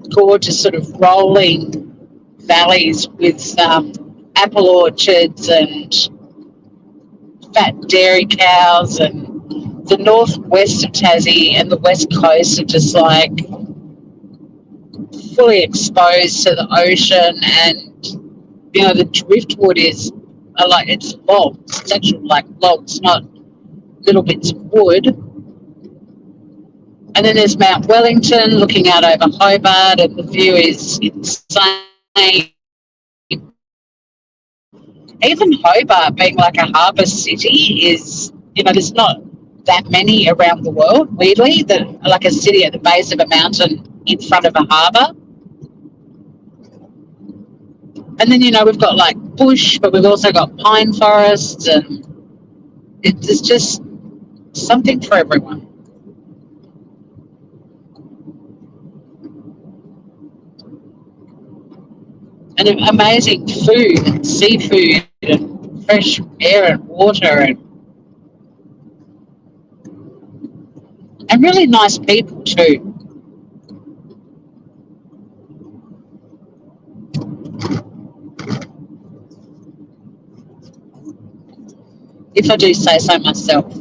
gorgeous sort of rolling valleys with apple orchards and fat dairy cows, and the northwest of Tassie and the west coast are just like fully exposed to the ocean, and the driftwood is like, it's logs, it's actual like logs, not little bits of wood. And then there's Mount Wellington looking out over Hobart, and the view is insane. Even Hobart being like a harbour city is, there's not that many around the world, weirdly, that like a city at the base of a mountain in front of a harbour. And then, we've got like bush, but we've also got pine forests, and it's just something for everyone. And amazing food and seafood and fresh air and water, and really nice people too. If I do say so myself.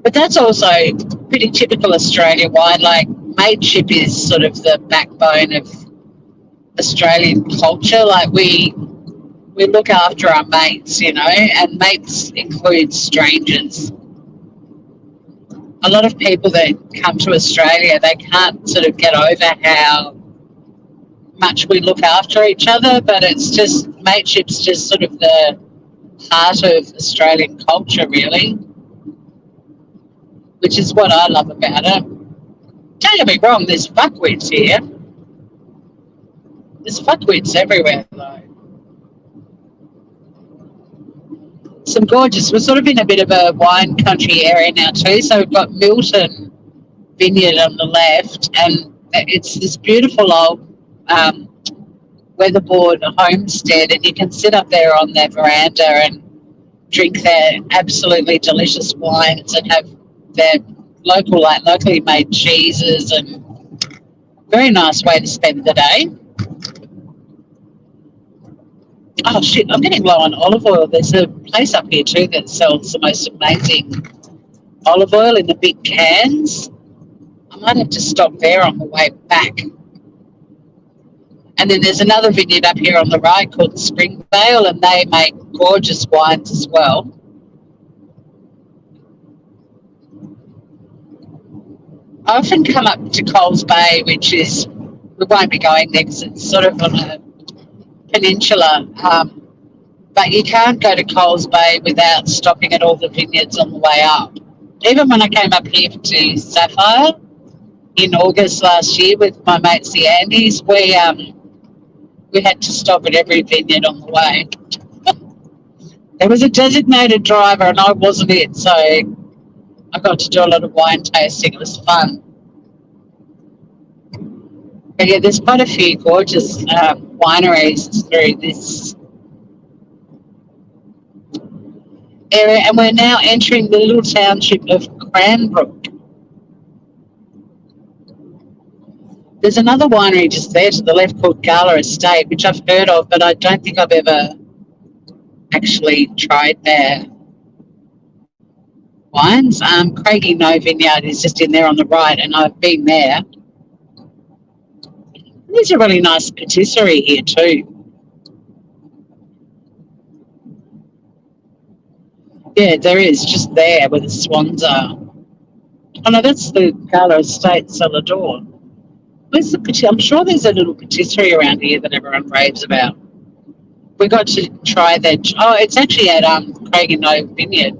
But that's also pretty typical Australia-wide. Like, mateship is sort of the backbone of Australian culture. Like, we look after our mates, and mates include strangers. A lot of people that come to Australia, they can't sort of get over how much we look after each other, but it's just, mateship's just sort of the heart of Australian culture, really, which is what I love about it. Don't get me wrong, there's fuckwits here. There's fuckwits everywhere, though. Some gorgeous, we're sort of in a bit of a wine country area now too, so we've got Milton Vineyard on the left, and it's this beautiful old weatherboard homestead, and you can sit up there on their veranda and drink their absolutely delicious wines and have their locally made cheeses, and very nice way to spend the day. Oh shit, I'm getting low on olive oil. There's a place up here too that sells the most amazing olive oil in the big cans. I might have to stop there on the way back. And then there's another vineyard up here on the right called Springvale, and they make gorgeous wines as well. I often come up to Coles Bay, which is, we won't be going there because it's sort of on a peninsula, but you can't go to Coles Bay without stopping at all the vineyards on the way up. Even when I came up here to Sapphire in August last year with my mates the Andes, we had to stop at every vineyard on the way. There was a designated driver and I wasn't it, so I got to do a lot of wine tasting. It was fun. But yeah, there's quite a few gorgeous wineries through this area, and we're now entering the little township of Cranbrook. There's another winery just there to the left called Gala Estate, which I've heard of, but I don't think I've ever actually tried their wines. Craigie No Vineyard is just in there on the right, and I've been there. There's a really nice patisserie here too. Yeah, there is, just there where the swans are. Oh no, that's the Gala Estate Celador. Where's the I'm sure there's a little patisserie around here that everyone raves about. We got to try that. Oh, it's actually at Craig and No Vineyard.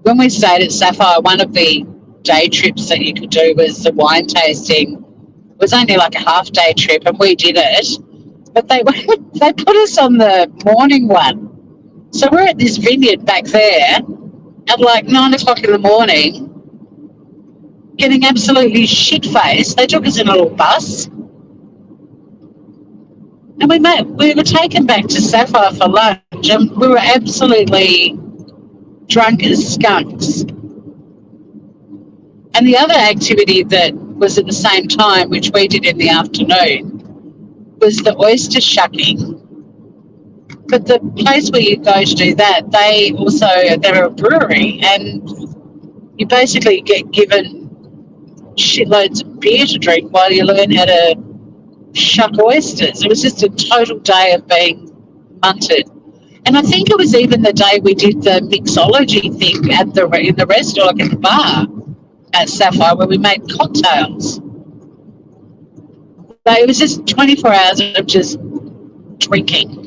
When we stayed at Sapphire, one of the day trips that you could do was the wine tasting. It was only like a half day trip, and we did it. But they they put us on the morning one. So we're at this vineyard back there at like 9 o'clock in the morning, getting absolutely shit faced. They took us in a little bus, and we were taken back to Sapphire for lunch, and we were absolutely drunk as skunks. And the other activity that was at the same time, which we did in the afternoon, was the oyster shucking. But the place where you go to do that, they're a brewery, and you basically get given shitloads of beer to drink while you learn how to shuck oysters. It was just a total day of being munted. And I think it was even the day we did the mixology thing in the restaurant, like at the bar at Sapphire, where we made cocktails. So it was just 24 hours of just drinking.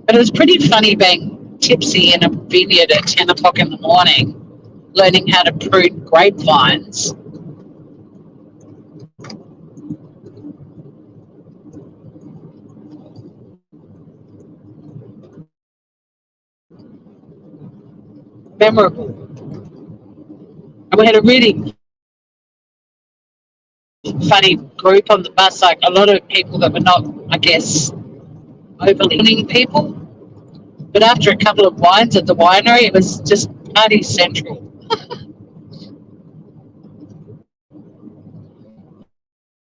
But it was pretty funny being tipsy in a vineyard at 10 o'clock in the morning, learning how to prune grapevines. Memorable. And we had a really funny group on the bus, like a lot of people that were not, I guess, overly people. But after a couple of wines at the winery, it was just party central.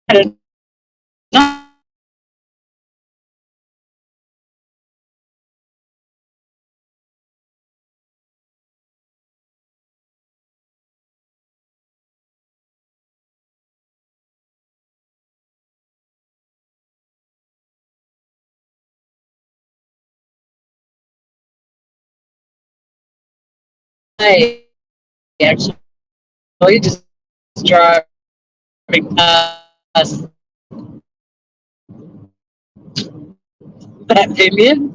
Had a day actually just driving past that vineyard.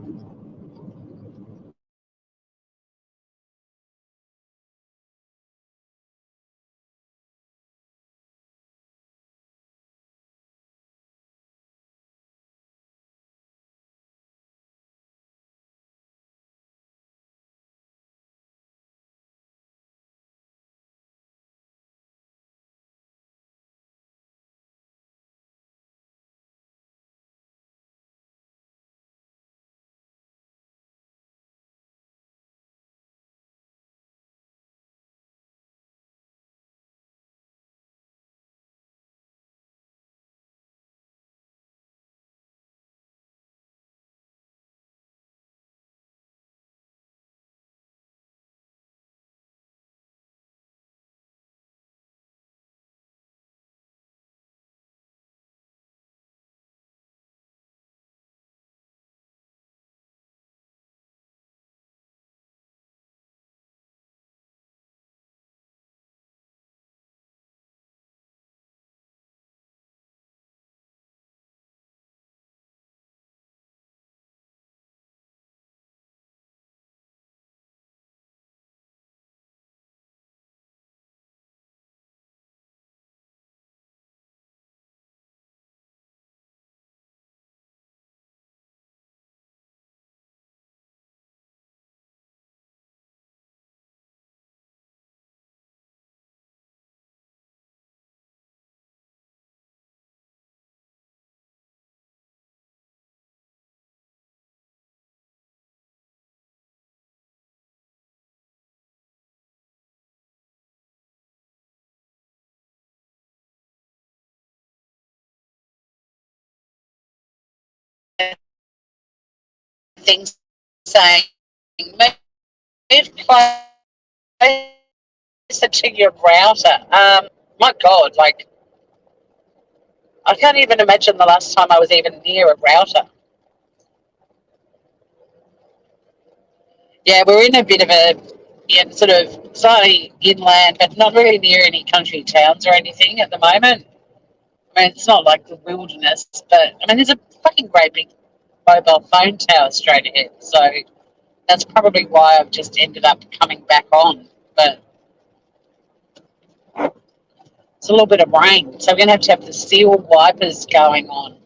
thing saying, move closer to your router. My God, like, I can't even imagine the last time I was even near a router. Yeah, we're in a bit of a, yeah, sort of slightly inland, but not really near any country towns or anything at the moment. I mean, it's not like the wilderness, but I mean, there's a fucking great big mobile phone tower straight ahead. So that's probably why I've just ended up coming back on. But it's a little bit of rain, so we're going to have the steel wipers going on.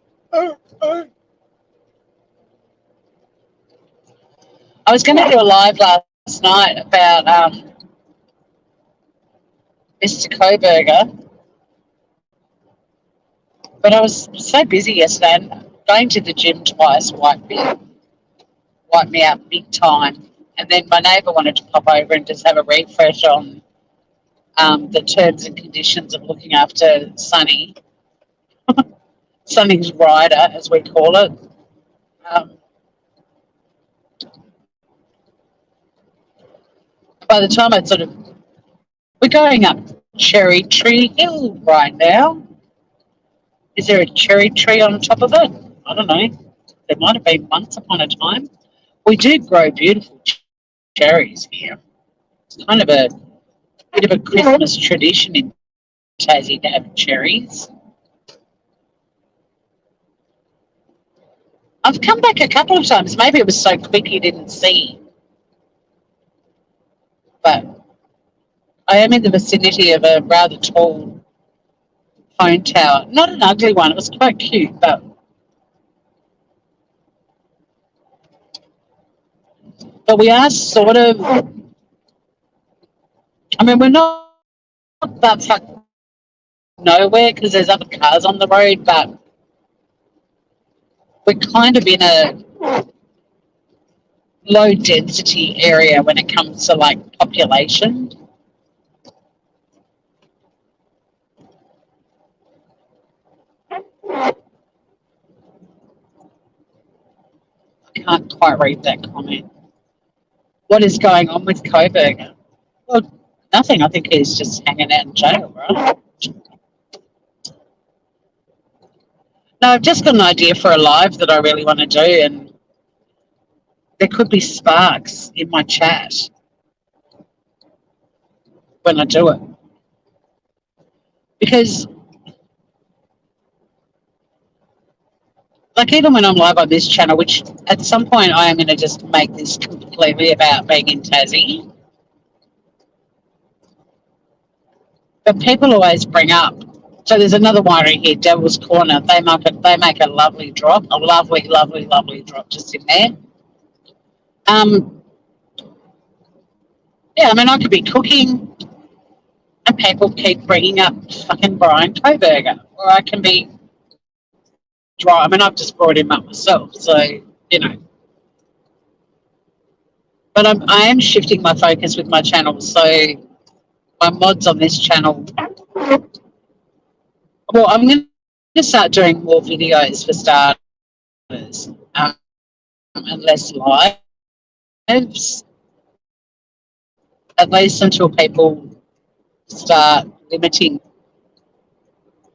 I was going to do a live last night about Mr. Coburger, but I was so busy yesterday and going to the gym twice wiped me out big time. And then my neighbour wanted to pop over and just have a refresh on the terms and conditions of looking after Sonny's rider, as we call it. Um, by the time I'd sort of, we're going up Cherry Tree Hill right now. Is there a cherry tree on top of it? I don't know. There might have been once upon a time. We do grow beautiful cherries here. It's kind of a bit of a Christmas tradition in Tassie to have cherries. I've come back a couple of times. Maybe it was so quick you didn't see. But I am in the vicinity of a rather tall phone tower. Not an ugly one. It was quite cute, but we are sort of. I mean, we're not that fuck nowhere because there's other cars on the road, but we're kind of in a low density area when it comes to like population. I can't quite read that comment. What is going on with Coburg? Well, nothing. I think he's just hanging out in jail, right? No, I've just got an idea for a live that I really want to do, and there could be sparks in my chat when I do it. Because, like, even when I'm live on this channel, which at some point I am going to just make this completely about being in Tassie, but people always bring up. So there's another winery here, Devil's Corner. They make a lovely drop, a lovely, lovely, lovely drop just in there. Um, yeah, I mean, I could be cooking, and people keep bringing up fucking Brian Coburger, or I can be dry. I mean, I've just brought him up myself, so you know. But I am shifting my focus with my channel. So my mods on this channel. Well, I'm going to start doing more videos for starters, and less lives, at least until people start limiting.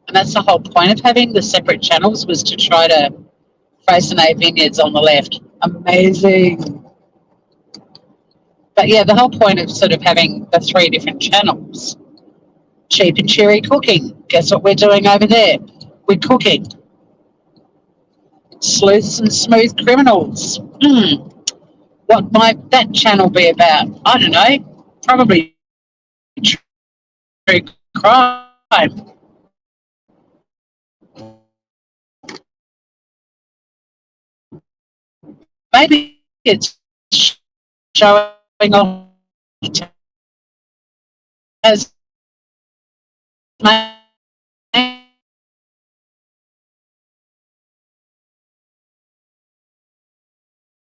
And that's the whole point of having the separate channels, was to try to Freycinet Vineyards on the left. Amazing. But yeah, the whole point of sort of having the three different channels. Cheap and cherry cooking. Guess what we're doing over there? We're cooking. Sleuths and smooth criminals. What might that channel be about? I don't know. Probably true crime. Maybe it's showing off as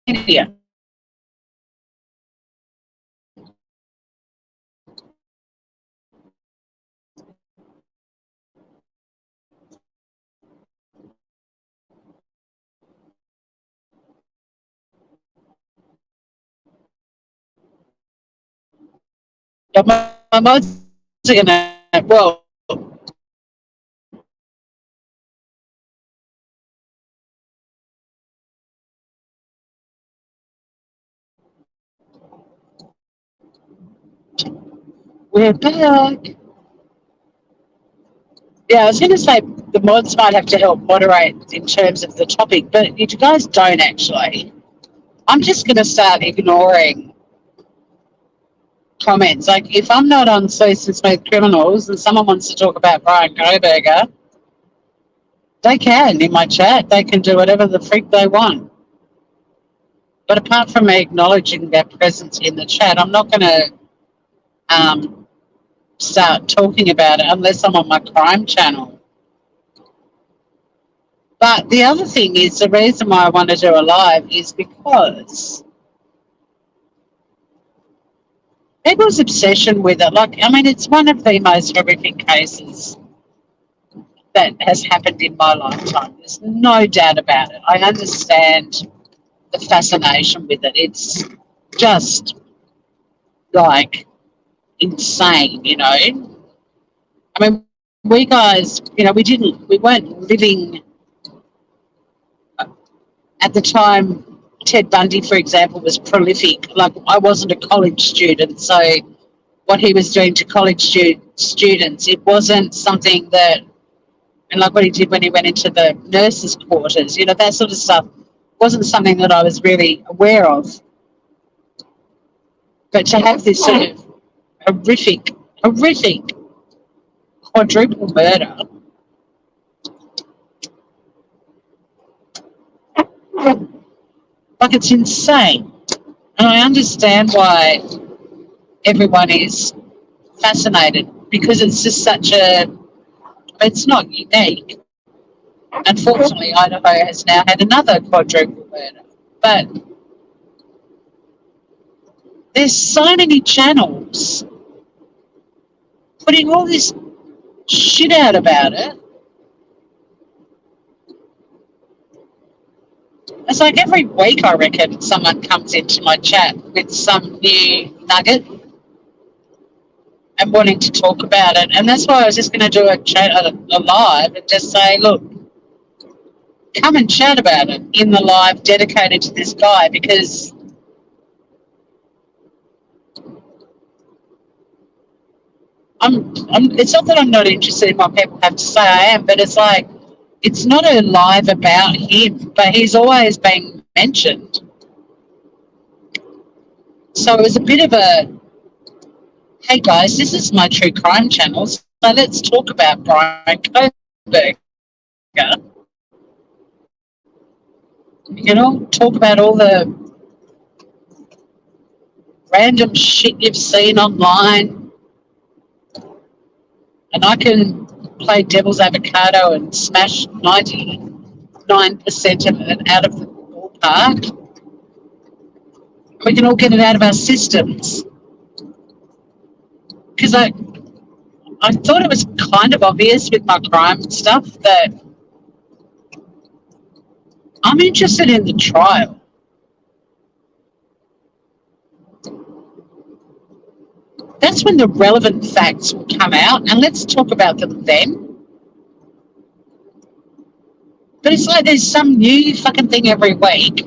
media. But my mods are going to, well, we're back. Yeah, I was going to say the mods might have to help moderate in terms of the topic, but you guys don't actually. I'm just going to start ignoring comments. Like, if I'm not on Sleuths and Smooth Criminals and someone wants to talk about Brian Koberger, they can in my chat. They can do whatever the freak they want. But apart from me acknowledging their presence in the chat, I'm not going to start talking about it unless I'm on my crime channel. But the other thing is, the reason why I want to do a live is because people's obsession with it, like, I mean, it's one of the most horrific cases that has happened in my lifetime. There's no doubt about it. I understand the fascination with it. It's just like insane, you know. I mean, we guys, you know, we weren't living at the time. Ted Bundy, for example, was prolific. Like, I wasn't a college student, so what he was doing to college students, it wasn't something that, and like what he did when he went into the nurses' quarters, you know, that sort of stuff wasn't something that I was really aware of. But to have this sort of horrific quadruple murder, like, it's insane. And I understand why everyone is fascinated, because it's just it's not unique. Unfortunately, Idaho has now had another quadruple murder. But there's so many channels putting all this shit out about it. It's like every week, I reckon, someone comes into my chat with some new nugget and wanting to talk about it. And that's why I was just going to do a live and just say, look, come and chat about it in the live dedicated to this guy, because it's not that I'm not interested in what people have to say. I am, but it's like, it's not a live about him, but he's always been mentioned. So it was a bit of a, hey guys, this is my true crime channel, so let's talk about Brian Koberger. You know, talk about all the random shit you've seen online, and I can play devil's avocado and smash 99% of it out of the ballpark. We can all get it out of our systems. Because I thought it was kind of obvious with my crime stuff that I'm interested in the trial. That's when the relevant facts will come out, and let's talk about them then. But it's like there's some new fucking thing every week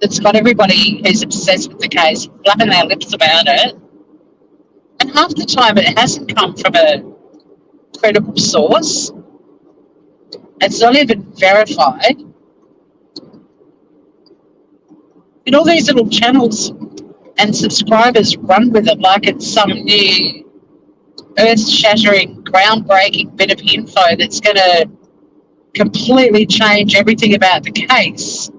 that's got everybody who's obsessed with the case flapping their lips about it. And half the time it hasn't come from a credible source. It's not even verified. And all these little channels and subscribers run with it like it's some new earth-shattering, groundbreaking bit of info that's going to completely change everything about the case.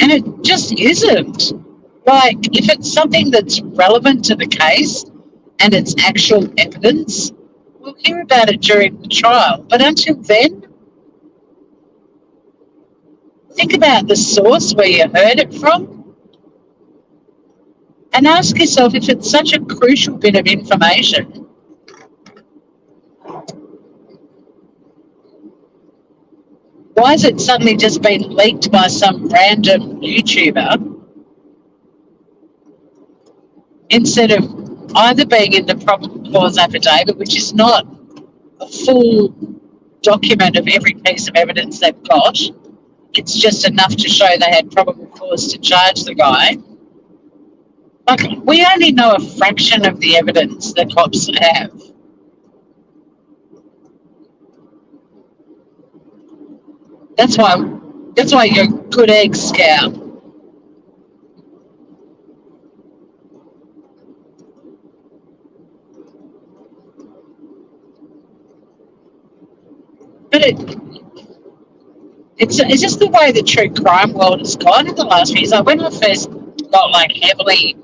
And it just isn't. Like, if it's something that's relevant to the case and it's actual evidence, we'll hear about it during the trial. But until then, think about the source where you heard it from and ask yourself, if it's such a crucial bit of information, why has it suddenly just been leaked by some random YouTuber instead of either being in the probable cause affidavit, which is not a full document of every piece of evidence they've got. It's just enough to show they had probable cause to charge the guy. Like, we only know a fraction of the evidence the cops have. That's why you're a good egg scout. But it's just the way the true crime world has gone in the last few years. Like, when I first got like heavily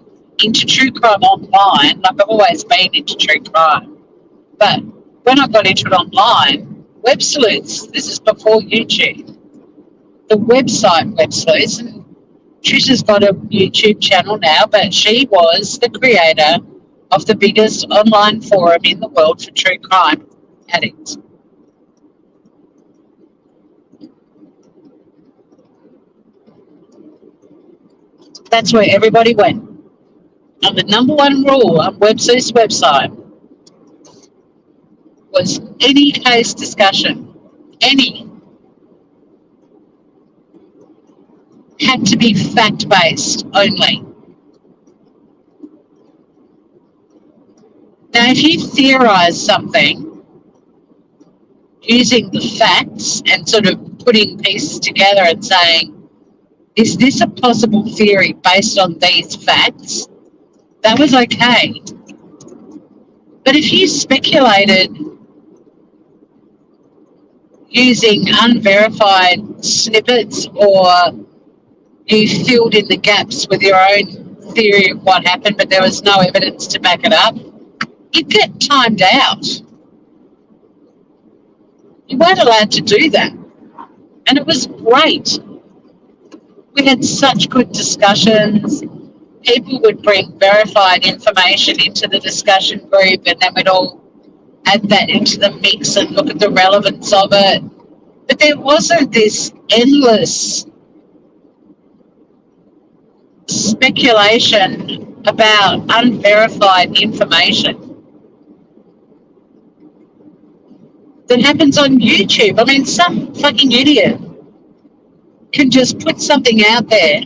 into true crime online, like I've always been into true crime, but when I got into it online, Web Sleuths, this is before YouTube, the website Web Sleuths, and Trisha's got a YouTube channel now, but she was the creator of the biggest online forum in the world for true crime addicts. That's where everybody went. And the number one rule on Web Sleuth's website was any case discussion, any, had to be fact-based only. Now, if you theorise something using the facts and sort of putting pieces together and saying, is this a possible theory based on these facts? That was okay. But if you speculated using unverified snippets, or you filled in the gaps with your own theory of what happened, but there was no evidence to back it up, you'd get timed out. You weren't allowed to do that. And it was great. We had such good discussions. People would bring verified information into the discussion group, and then we'd all add that into the mix and look at the relevance of it. But there wasn't this endless speculation about unverified information that happens on YouTube. I mean, some fucking idiot can just put something out there,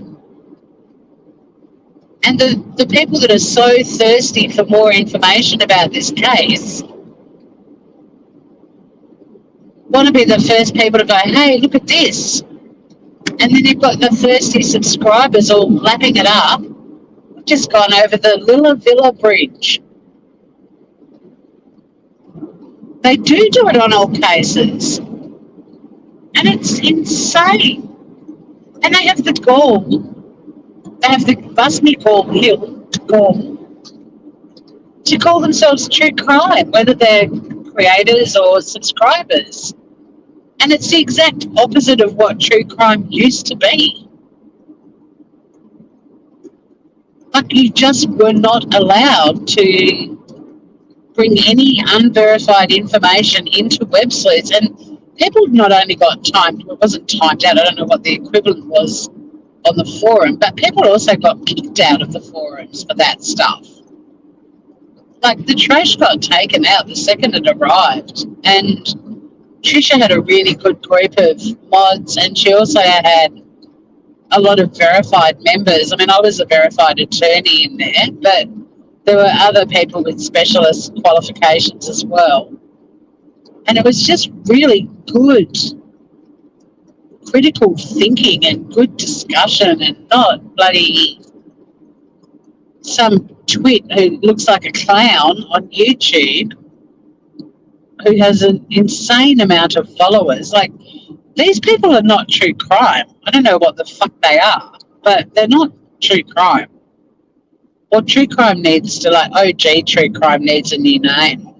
and the people that are so thirsty for more information about this case want to be the first people to go, hey, look at this. And then you've got the thirsty subscribers all lapping it up. We've just gone over the Lilla Villa Bridge. They do it on all cases. And it's insane. And they have the gall. They have the Busney gall to call themselves true crime, whether they're creators or subscribers. And it's the exact opposite of what true crime used to be. Like, you just were not allowed to bring any unverified information into Web Sleuths. And people not only got timed, it wasn't timed out, I don't know what the equivalent was on the forum, but people also got kicked out of the forums for that stuff. Like, the trash got taken out the second it arrived, and Trisha had a really good group of mods, and she also had a lot of verified members. I mean, I was a verified attorney in there, but there were other people with specialist qualifications as well. And it was just really good critical thinking and good discussion, and not bloody some twit who looks like a clown on YouTube who has an insane amount of followers. Like, these people are not true crime. I don't know what the fuck they are, but they're not true crime. Or true crime needs to, like, OG true crime needs a new name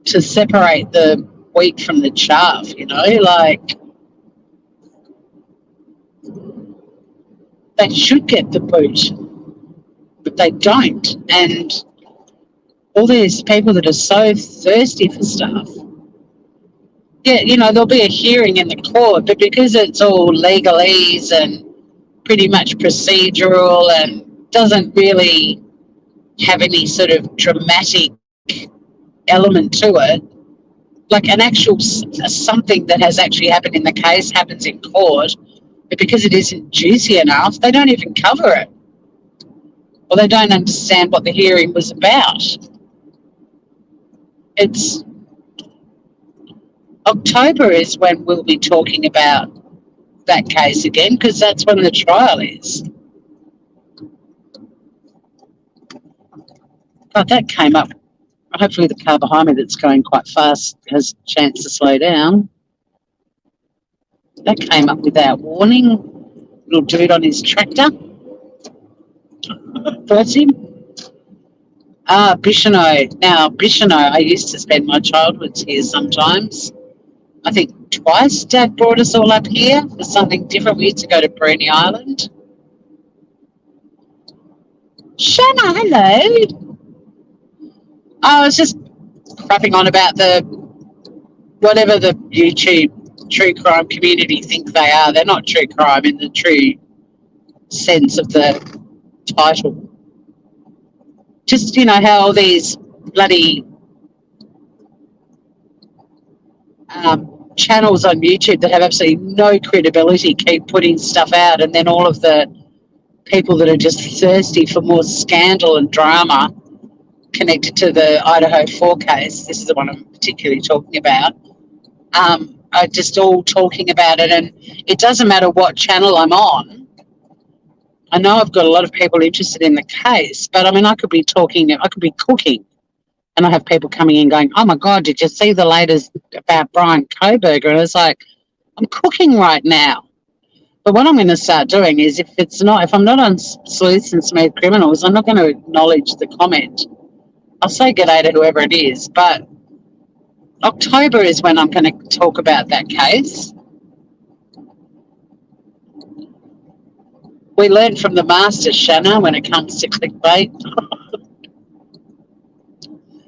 to separate the wheat from the chaff, you know? Like, they should get the boot, but they don't. And all these people that are so thirsty for stuff, yeah, you know, there'll be a hearing in the court, but because it's all legalese and pretty much procedural and doesn't really have any sort of dramatic element to it. Like an actual something that has actually happened in the case happens in court, but because it isn't juicy enough, they don't even cover it, or they don't understand what the hearing was about. It's October is when we'll be talking about that case again, because that's when the trial is. But that came up. Hopefully, the car behind me that's going quite fast has a chance to slow down. That came up without warning. Little dude on his tractor. Bless him. Bicheno. Now, Bicheno, I used to spend my childhood here sometimes. I think twice Dad brought us all up here for something different. We used to go to Bruny Island. Shanna, hello. I was just crapping on about the whatever the YouTube true crime community think they are. They're not true crime in the true sense of the title. Just, how all these bloody channels on YouTube that have absolutely no credibility keep putting stuff out, and then all of the people that are just thirsty for more scandal and drama connected to the Idaho 4 case, this is the one I'm particularly talking about, are just all talking about it. And it doesn't matter what channel I'm on. I know I've got a lot of people interested in the case, but I mean, I could be cooking, and I have people coming in going, oh my God, did you see the latest about Brian Koberger? And it's like, I'm cooking right now. But what I'm going to start doing is if I'm not on Sleuths and Smooth Criminals, I'm not going to acknowledge the comment. I'll say g'day to whoever it is, but October is when I'm going to talk about that case. We learned from the master, Shanna, when it comes to clickbait.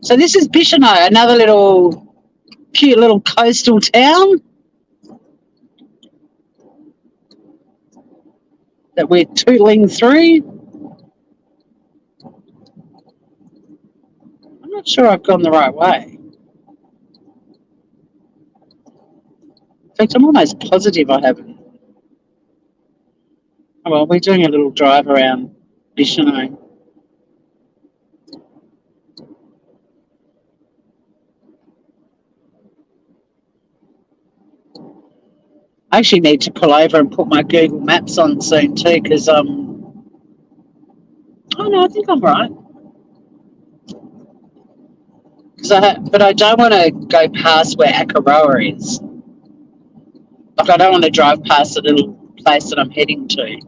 So this is Bicheno, another cute little coastal town that we're tootling through. I'm not sure I've gone the right way. In fact, I'm almost positive I haven't. Oh, well, we're doing a little drive around Bicheno. I actually need to pull over and put my Google Maps on soon too, because oh no, I think I'm right. But I don't want to go past where Akaroa is. Like, I don't want to drive past the little place that I'm heading to.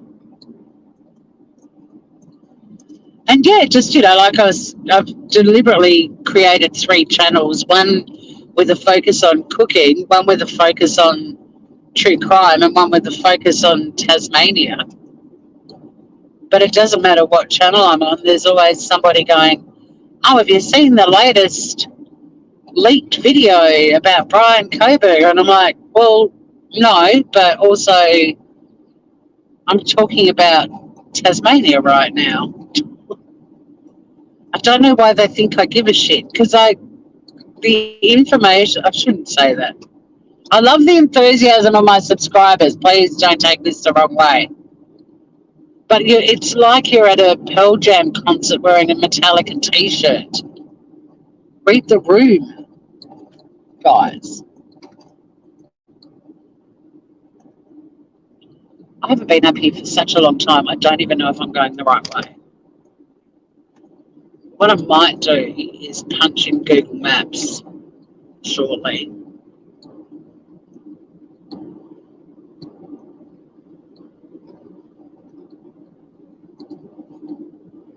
And yeah, just I've deliberately created 3 channels: one with a focus on cooking, one with a focus on true crime, and one with a focus on Tasmania. But it doesn't matter what channel I'm on, there's always somebody going, oh, have you seen the latest leaked video about Brian Koberger? And I'm like, well, no, but also I'm talking about Tasmania right now. I don't know why they think I give a shit, because the information, I shouldn't say that. I love the enthusiasm of my subscribers. Please don't take this the wrong way. But it's like you're at a Pearl Jam concert wearing a Metallica t-shirt. Read the room, guys. I haven't been up here for such a long time. I don't even know if I'm going the right way. What I might do is punch in Google Maps shortly.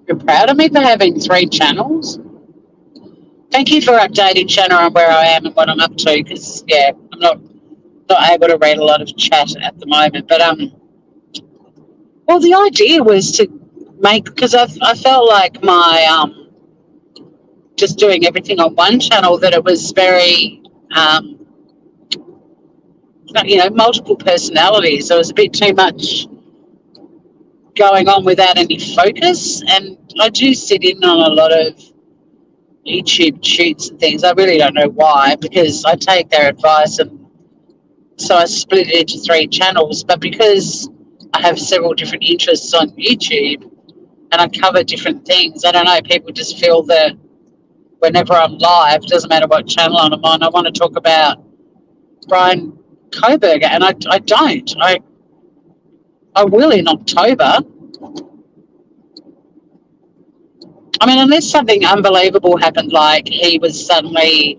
You're proud of me for having 3 channels? Thank you for updating Shanna on where I am and what I'm up to, because, yeah, I'm not able to read a lot of chat at the moment. But, well, the idea was to make, because I felt like my, just doing everything on one channel, that it was very, multiple personalities. So it was a bit too much going on without any focus. And I do sit in on a lot of YouTube shoots and things. I really don't know why, because I take their advice, and so I split it into 3 channels. But because I have several different interests on YouTube and I cover different things, I don't know, people just feel that whenever I'm live, doesn't matter what channel I'm on, I want to talk about Brian Koberger, and I don't. I will in October. I mean, unless something unbelievable happened, like he was suddenly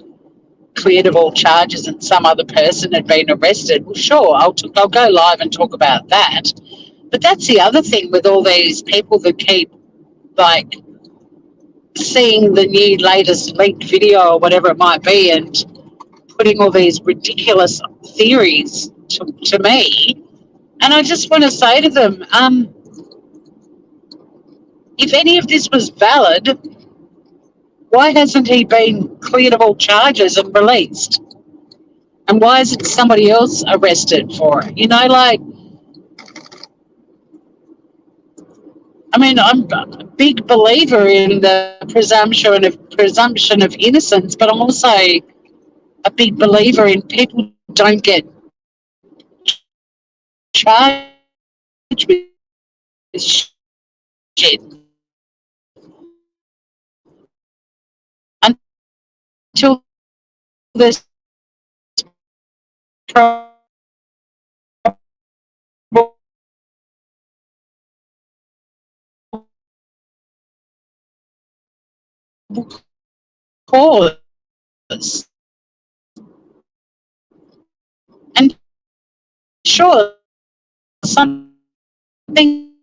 cleared of all charges and some other person had been arrested, well, sure, I'll go live and talk about that. But that's the other thing with all these people that keep, like, seeing the new latest leaked video or whatever it might be and putting all these ridiculous theories to me. And I just want to say to them, if any of this was valid, why hasn't he been cleared of all charges and released? And why isn't somebody else arrested for it? You know, like, I mean, I'm a big believer in the presumption of innocence, but I'm also a big believer in people don't get charged with shit until there's probable cause. And sure, something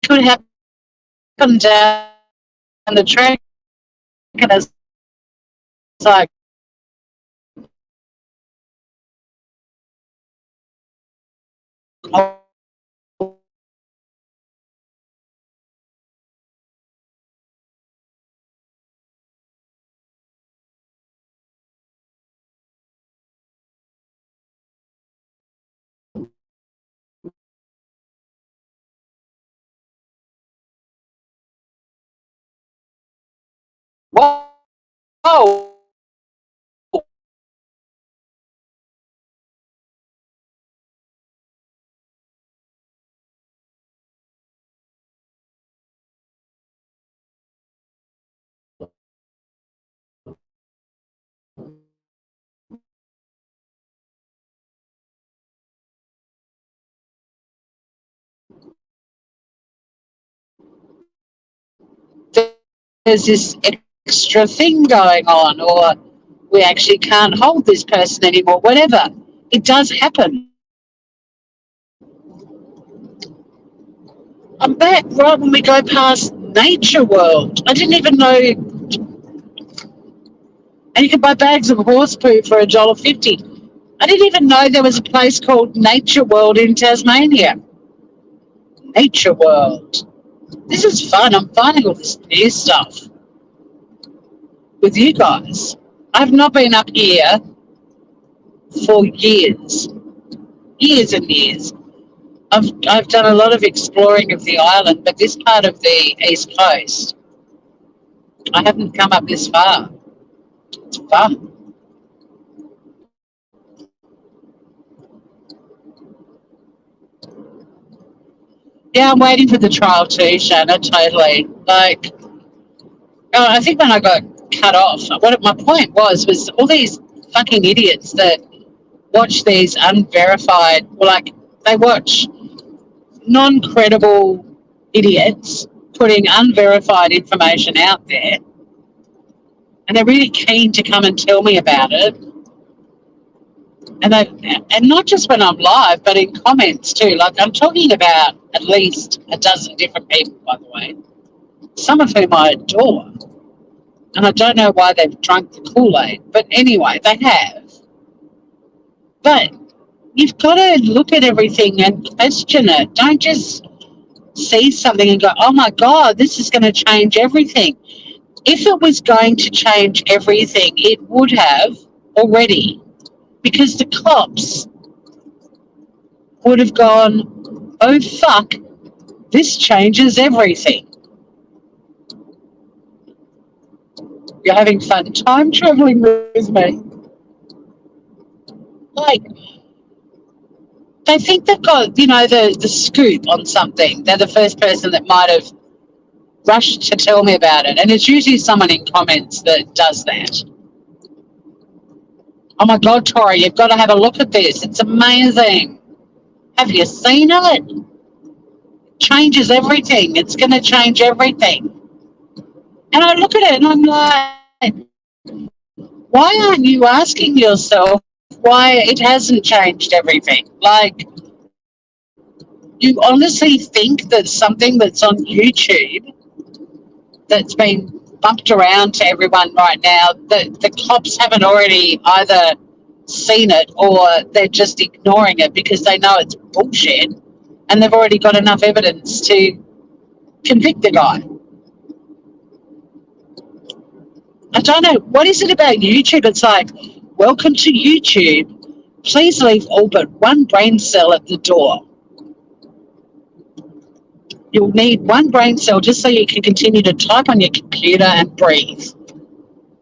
could happen down the track, and it's like, oh, whoa, there's this extra thing going on, or we actually can't hold this person anymore, whatever. It does happen. I'm back right when we go past Nature World. I didn't even know, and you can buy bags of horse poo for $1.50. I didn't even know there was a place called Nature World in Tasmania. Nature World. This is fun. I'm finding all this new stuff with you guys. I've not been up here for years, years and years. I've done a lot of exploring of the island, but this part of the East Coast, I haven't come up this far. It's fun. Yeah, I'm waiting for the trial too, Shanna, totally. Like, I think when I got cut off, what my point was all these fucking idiots that watch these unverified, like, they watch non-credible idiots putting unverified information out there, and they're really keen to come and tell me about it. And not just when I'm live, but in comments too. Like, I'm talking about at least a dozen different people, by the way, some of whom I adore. And I don't know why they've drunk the Kool-Aid, but anyway, they have. But you've got to look at everything and question it. Don't just see something and go, oh my God, this is going to change everything. If it was going to change everything, it would have already, because the cops would have gone, oh fuck, this changes everything. You're having fun time traveling with me. Like, they think they've got, the scoop on something. They're the first person that might have rushed to tell me about it. And it's usually someone in comments that does that. Oh my God, Tori, you've got to have a look at this. It's amazing. Have you seen it? Changes everything. It's going to change everything. And I look at it and I'm like, why aren't you asking yourself why it hasn't changed everything? Like, you honestly think that something that's on YouTube that's been bumped around to everyone right now, that the cops haven't already either seen it or they're just ignoring it because they know it's bullshit and they've already got enough evidence to convict the guy? I don't know. What is it about YouTube? It's like, welcome to YouTube. Please leave all but one brain cell at the door. You'll need one brain cell just so you can continue to type on your computer and breathe,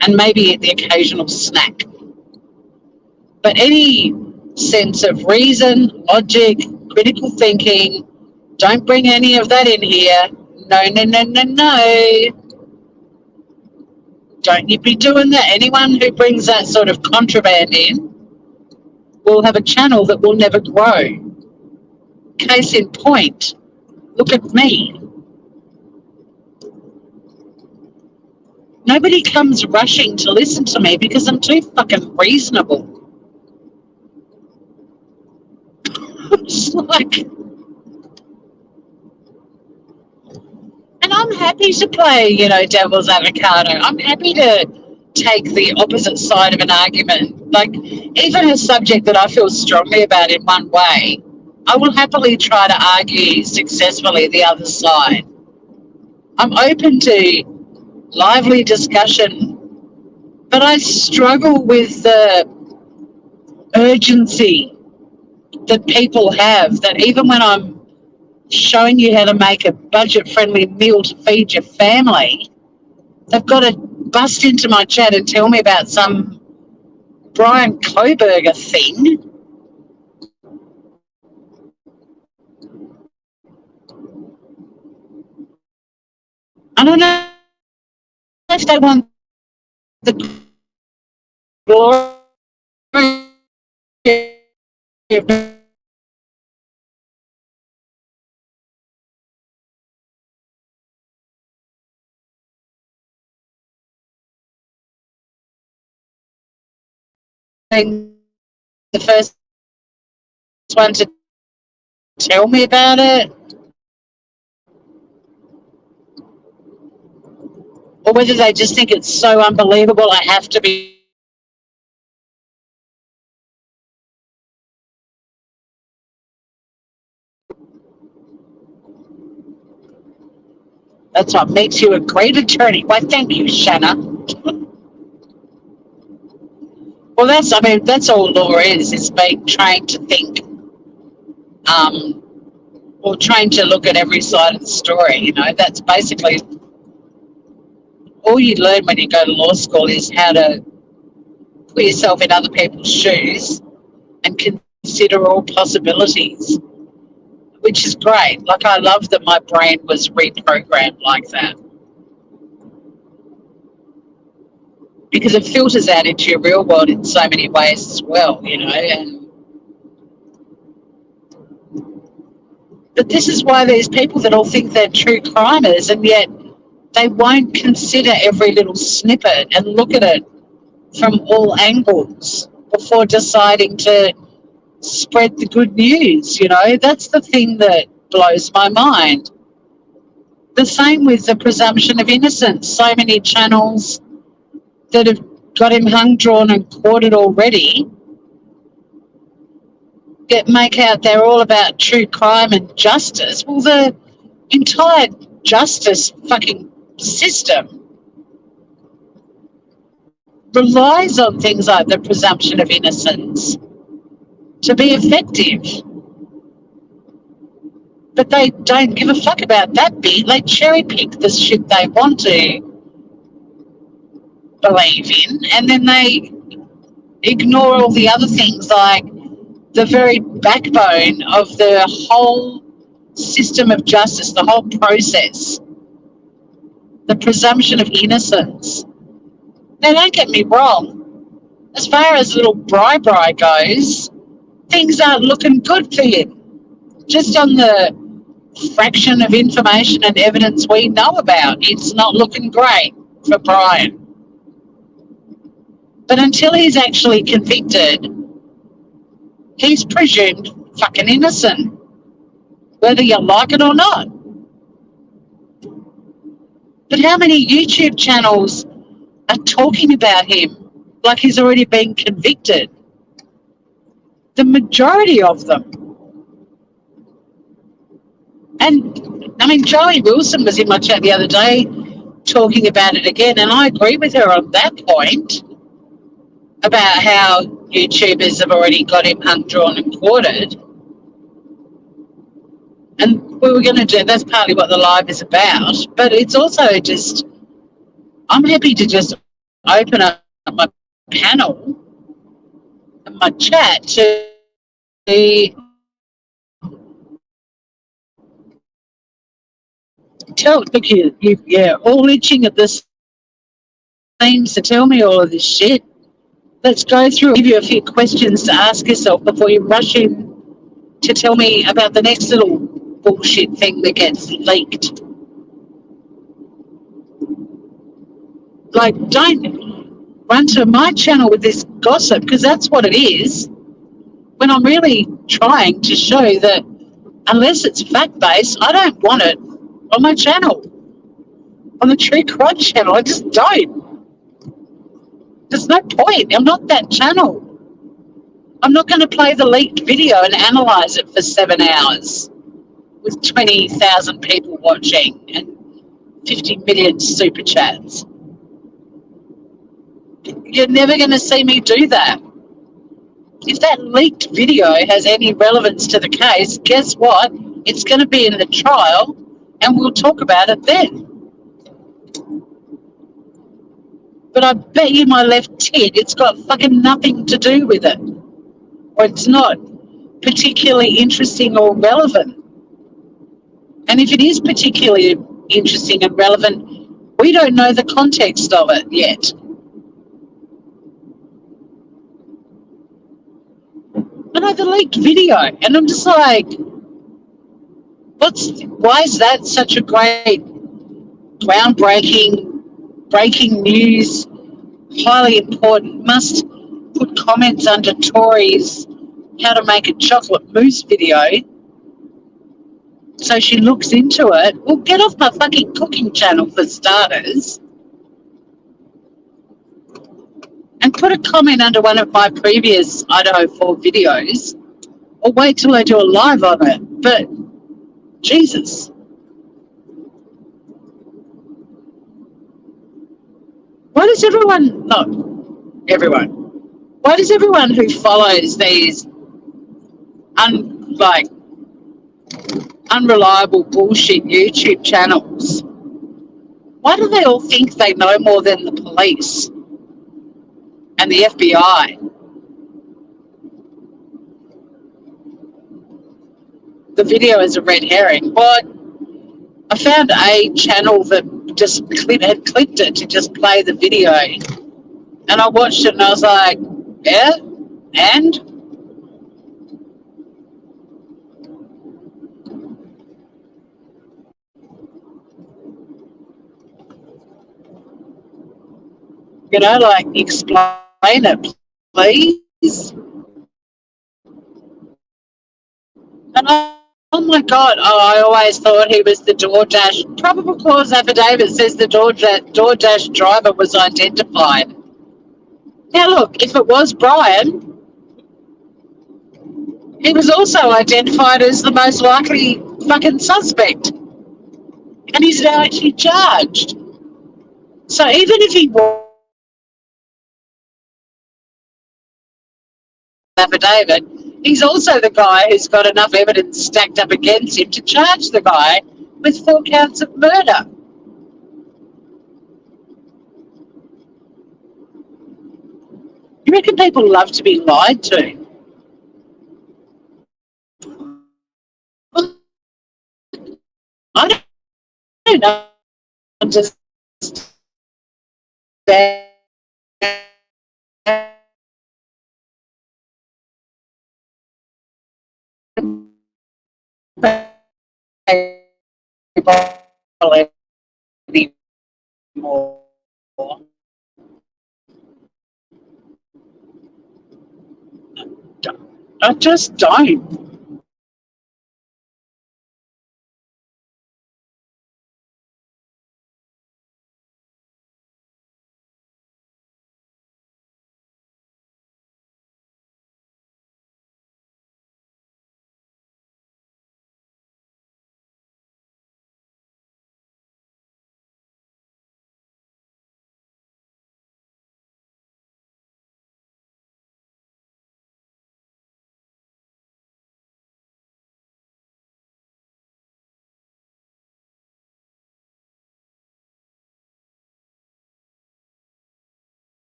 and maybe eat the occasional snack. But any sense of reason, logic, critical thinking, don't bring any of that in here. No, no, no, no, no. Don't you be doing that. Anyone who brings that sort of contraband in will have a channel that will never grow. Case in point, look at me. Nobody comes rushing to listen to me because I'm too fucking reasonable. I'm just like, and I'm happy to play, devil's avocado. I'm happy to take the opposite side of an argument. Like, even a subject that I feel strongly about in one way, I will happily try to argue successfully the other side. I'm open to lively discussion, but I struggle with the urgency that people have, that even when I'm showing you how to make a budget-friendly meal to feed your family, they've got to bust into my chat and tell me about some Brian Koberger thing. I don't know if they want the glory of being the first one to tell me about it, or whether they just think it's so unbelievable I have to be. That's what makes you a great attorney. Why, thank you, Shanna. Well, that's all law is being trained to think, or trained to look at every side of the story. That's basically all you learn when you go to law school, is how to put yourself in other people's shoes and consider all possibilities, which is great. Like, I love that my brain was reprogrammed like that, because it filters out into your real world in so many ways as well, but this is why there's people that all think they're true crimers, and yet they won't consider every little snippet and look at it from all angles before deciding to spread the good news. That's the thing that blows my mind. The same with the presumption of innocence. So many channels that have got him hung, drawn and quartered already make out they're all about true crime and justice. Well, the entire justice fucking system relies on things like the presumption of innocence to be effective. But they don't give a fuck about that bit. They cherry pick the shit they want to believe in, and then they ignore all the other things like the very backbone of the whole system of justice, the whole process, the presumption of innocence. Now, don't get me wrong. As far as little Bri goes, things aren't looking good for him. Just on the fraction of information and evidence we know about, it's not looking great for Brian. But until he's actually convicted, he's presumed fucking innocent, whether you like it or not. But how many YouTube channels are talking about him like he's already been convicted? The majority of them. And, I mean, Joey Wilson was in my chat the other day talking about it again, and I agree with her on that point about how YouTubers have already got him undrawn and quartered. And we were going to do, that's partly what the live is about, but it's also just, I'm happy to just open up my panel and my chat to look, you're all itching at this seems to tell me all of this shit. Let's go through, give you a few questions to ask yourself before you rush in to tell me about the next little bullshit thing that gets leaked. Like, don't run to my channel with this gossip, because that's what it is, when I'm really trying to show that unless it's fact-based, I don't want it on my channel. On the True Crime channel, I just don't. There's no point. I'm not that channel. I'm not going to play the leaked video and analyse it for 7 hours with 20,000 people watching and 50 million super chats. You're never going to see me do that. If that leaked video has any relevance to the case, guess what? It's going to be in the trial and we'll talk about it then. But I bet you my left tit, it's got fucking nothing to do with it. Or it's not particularly interesting or relevant. And if it is particularly interesting and relevant, we don't know the context of it yet. I know the leaked video, and I'm just like, why is that such a great, groundbreaking, breaking news, highly important, must put comments under Tori's how to make a chocolate mousse video so she looks into it? Well, get off my fucking cooking channel for starters and put a comment under one of my previous Idaho 4 videos, or wait till I do a live on it. But Jesus. Why does everyone, not everyone, why does everyone who follows these unreliable bullshit YouTube channels, why do they all think they know more than the police and the FBI? The video is a red herring. What? I found a channel that just had clipped it to just play the video, and I watched it and I was like, yeah, and? You know, like, explain it, please. And oh my God, I always thought he was the DoorDash. Probable cause affidavit says the DoorDash driver was identified. Now look, if it was Brian, he was also identified as the most likely fucking suspect. And he's now actually charged. So even if he affidavit, he's also the guy who's got enough evidence stacked up against him to charge the guy with 4 counts of murder. You reckon people love to be lied to? I don't understand anymore. I just don't.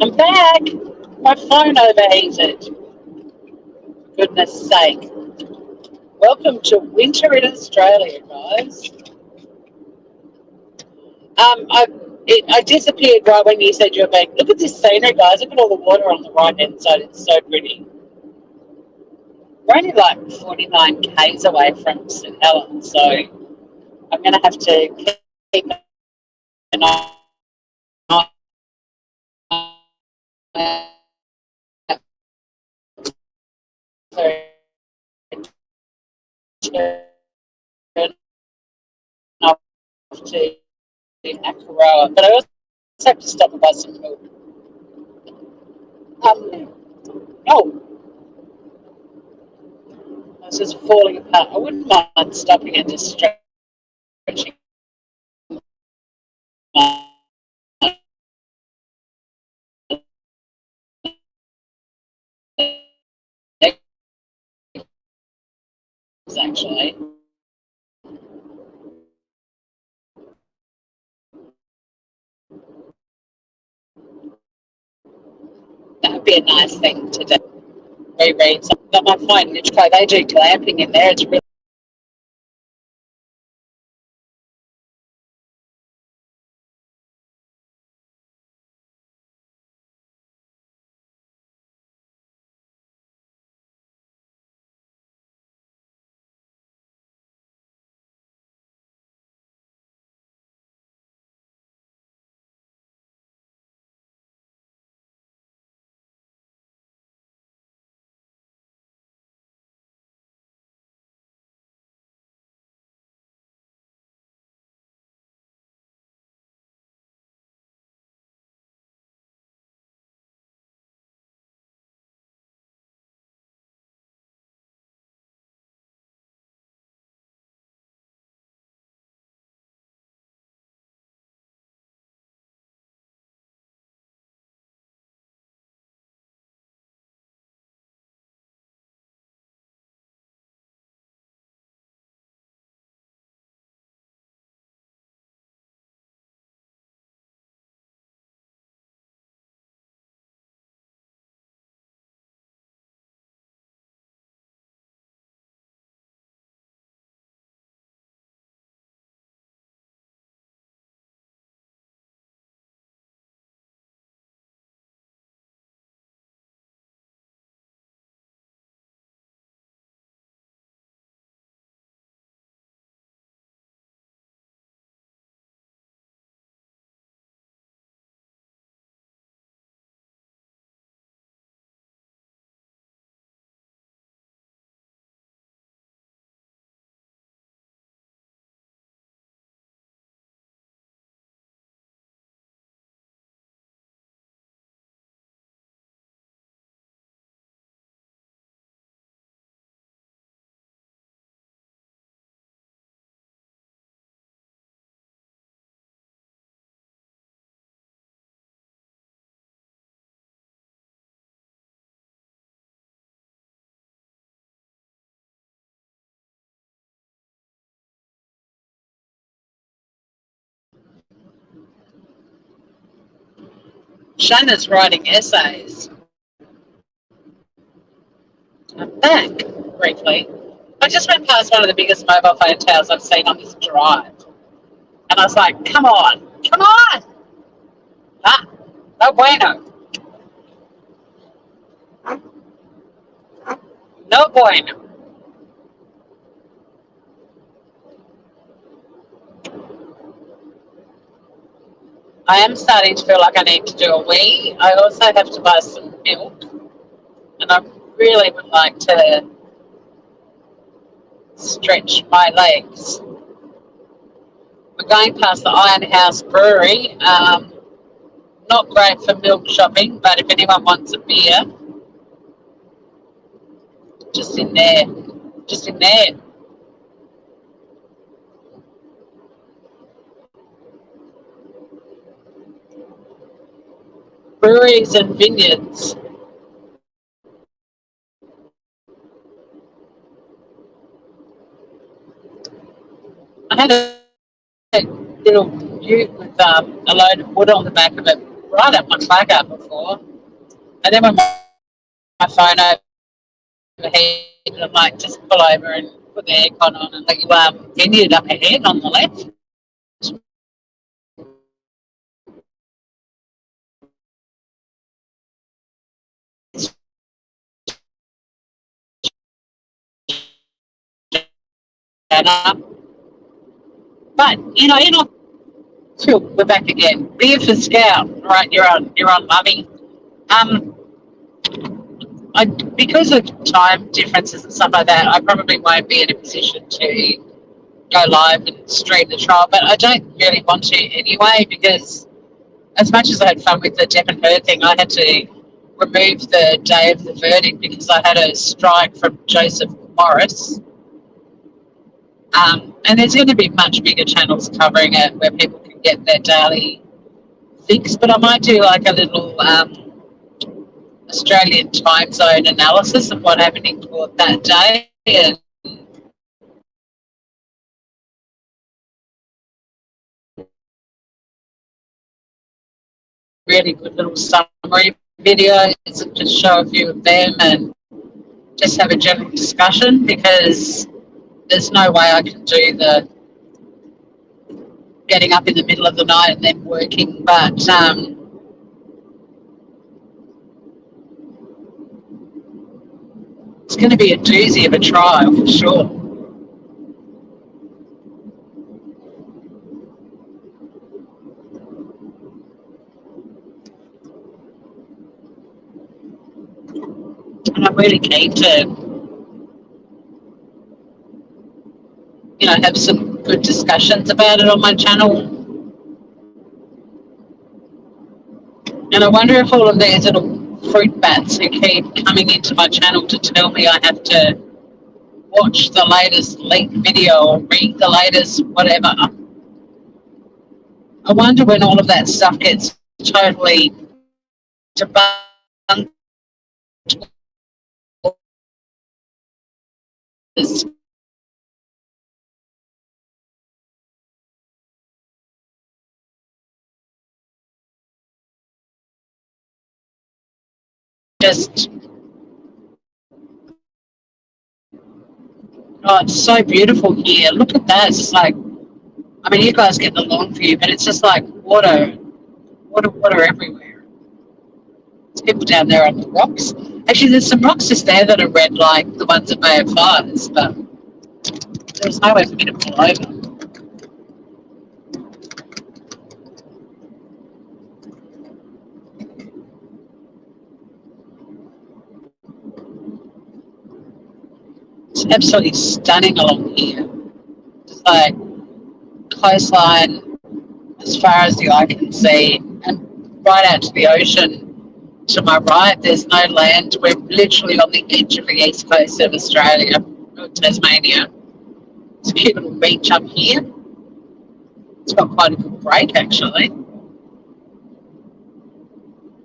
I'm back. My phone overheated. Goodness sake. Welcome to winter in Australia, guys. I disappeared right when you said you were back. Look at this scenery, guys. Look at all the water on the right hand side. It's so pretty. We're only like 49 k's away from St Helens, so I'm going to have to keep an eye for turn off to Akaroa, but I also have to stop and buy some milk. Oh, I was just falling apart. I wouldn't mind stopping and just stretching my legs, actually. That would be a nice thing to do. Reread something. But my phone, literally, they do glamping in there. It's really Shanna's writing essays. I'm back briefly. I just went past one of the biggest mobile phone towers I've seen on this drive. And I was like, come on, come on. Ah, no bueno. No bueno. I am starting to feel like I need to do a wee. I also have to buy some milk. And I really would like to stretch my legs. We're going past the Iron House Brewery. Not great for milk shopping, but if anyone wants a beer, just in there. Just in there. Breweries and vineyards. I had a little ute with a load of wood on the back of it right up my bugger before. And then when my phone overheated, I'm like, just pull over and put the aircon on and let you ended up ahead on the left. But cool, we're back again. Beer for Scout, right? You're on Mummy. Um, because of time differences and stuff like that, I probably won't be in a position to go live and stream the trial. But I don't really want to anyway, because as much as I had fun with the Depp and Heard thing, I had to remove the day of the verdict because I had a strike from Joseph Morris. And there's going to be much bigger channels covering it where people can get their daily fix. But I might do like a little Australian time zone analysis of what happened in court that day, and really good little summary videos and just show a few of them and just have a general discussion, because there's no way I can do the getting up in the middle of the night and then working. But it's going to be a doozy of a trial for sure. And I'm really keen to, have some good discussions about it on my channel. And I wonder if all of these little fruit bats who keep coming into my channel to tell me I have to watch the latest leak video or read the latest whatever, I wonder when all of that stuff gets totally debunked. It's just, oh, it's so beautiful here. Look at that. It's like, I mean, you guys get the long view, but it's just like water, water, water everywhere. There's people down there on the rocks. Actually, there's some rocks just there that are red, like the ones at Bay of Fires, but there's nowhere for me to pull over. It's absolutely stunning along here. Just like coastline as far as the eye can see, and right out to the ocean to my right. There's no land. We're literally on the edge of the east coast of Australia, or Tasmania. It's a cute little beach up here. It's got quite a good break actually.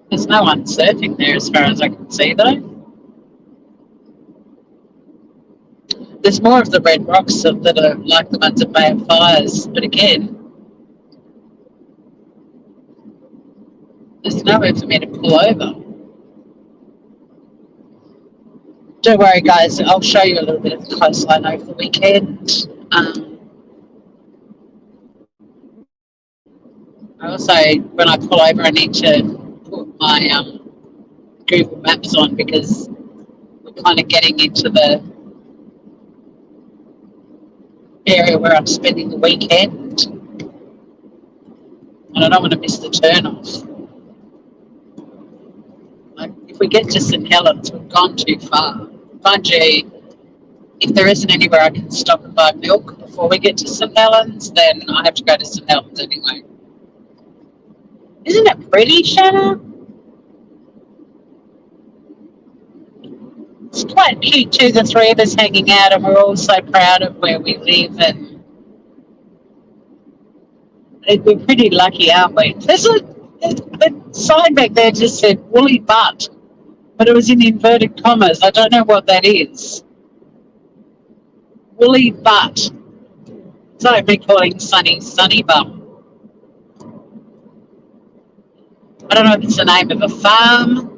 There's no one surfing there as far as I can see though. There's more of the red rocks that are like the ones at Bay of Fires, but again, there's nowhere for me to pull over. Don't worry, guys. I'll show you a little bit of the coastline over the weekend. I also, when I pull over, I need to put my Google Maps on, because we're kind of getting into the area where I'm spending the weekend, and I don't want to miss the turn off. Like, if we get to St Helens, we've gone too far. Mind you, if there isn't anywhere I can stop and buy milk before we get to St Helens, then I have to go to St Helens anyway. Isn't it pretty, Shanna? It's quite cute too, the three of us hanging out, and we're all so proud of where we live, and we're pretty lucky, aren't we? There's a sign back there just said woolly butt, but it was in inverted commas. I don't know what that is. Woolly butt. It's like me calling Sunny Sunny Bum. I don't know if it's the name of a farm.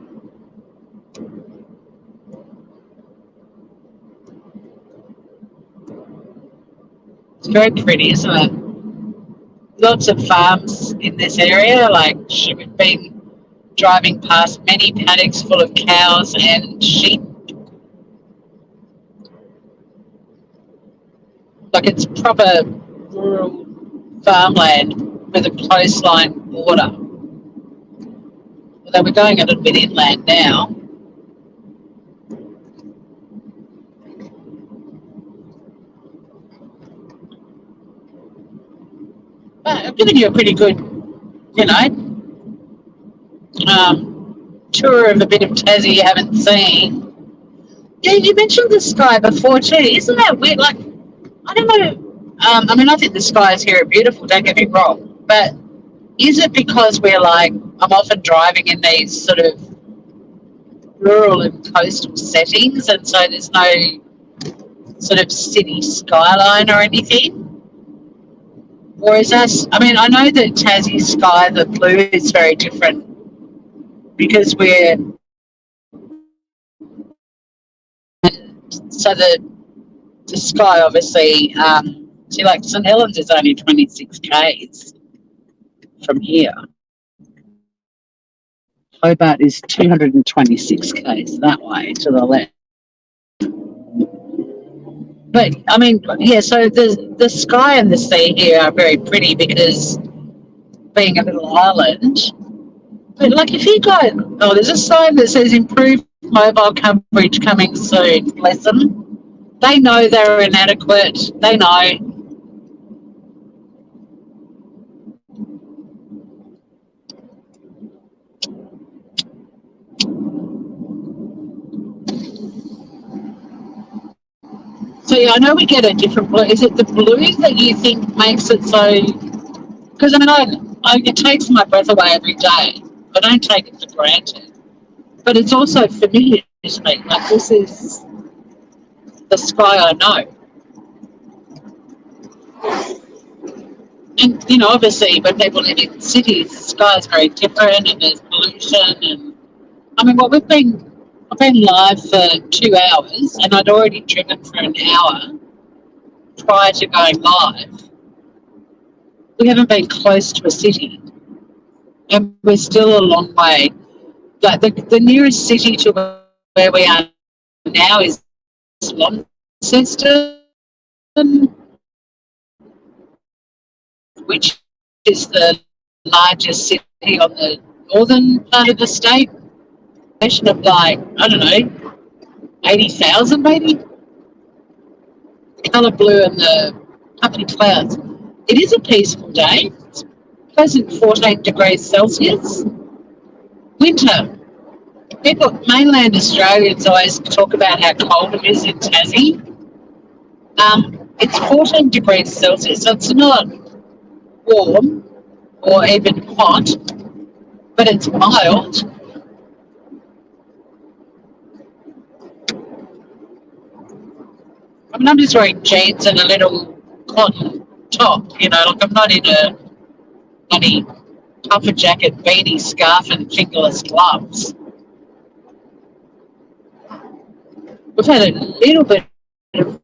It's very pretty, isn't it? Lots of farms in this area. Like we've been driving past many paddocks full of cows and sheep. Like it's proper rural farmland with a coastline border. Although we're going a little bit inland now. But I've given you a pretty good, you know, tour of a bit of Tassie you haven't seen. Yeah, you mentioned the sky before too. Isn't that weird? Like, I don't know. I mean, I think the skies here are beautiful. Don't get me wrong, but is it because we're like I'm often driving in these sort of rural and coastal settings, and so there's no sort of city skyline or anything? Or is that? I mean, I know that Tassie sky, the blue is very different because we're so the sky obviously. See, like St Helens is only 26 k's from here. Hobart is 226 k's that way to the left. But I mean, yeah. So the sky and the sea here are very pretty because being a little island. But like, if you go, oh, there's a sign that says improved mobile coverage coming soon. Bless them. They know they're inadequate. They know. So yeah, I know we get a different blue. Is it the blue that you think makes it so? Because I mean, it takes my breath away every day. I don't take it for granted, but it's also familiar to me. Like this is the sky I know, and you know, obviously, when people live in cities, the sky is very different, and there's pollution. And I mean, I've been live for 2 hours, and I'd already driven for an hour prior to going live. We haven't been close to a city, and we're still a long way. Like the nearest city to where we are now is Launceston, which is the largest city on the northern part of the state. Population of like, I don't know, 80,000 maybe. Colour blue and the puffy clouds. It is a peaceful day. It's pleasant 14 degrees Celsius. Winter. People, mainland Australians always talk about how cold it is in Tassie. It's 14 degrees Celsius, so it's not warm or even hot, but it's mild. I mean, I'm just wearing jeans and a little cotton top, you know, like I'm not in a bloody puffer jacket, beanie, scarf, and fingerless gloves. We've had a little bit of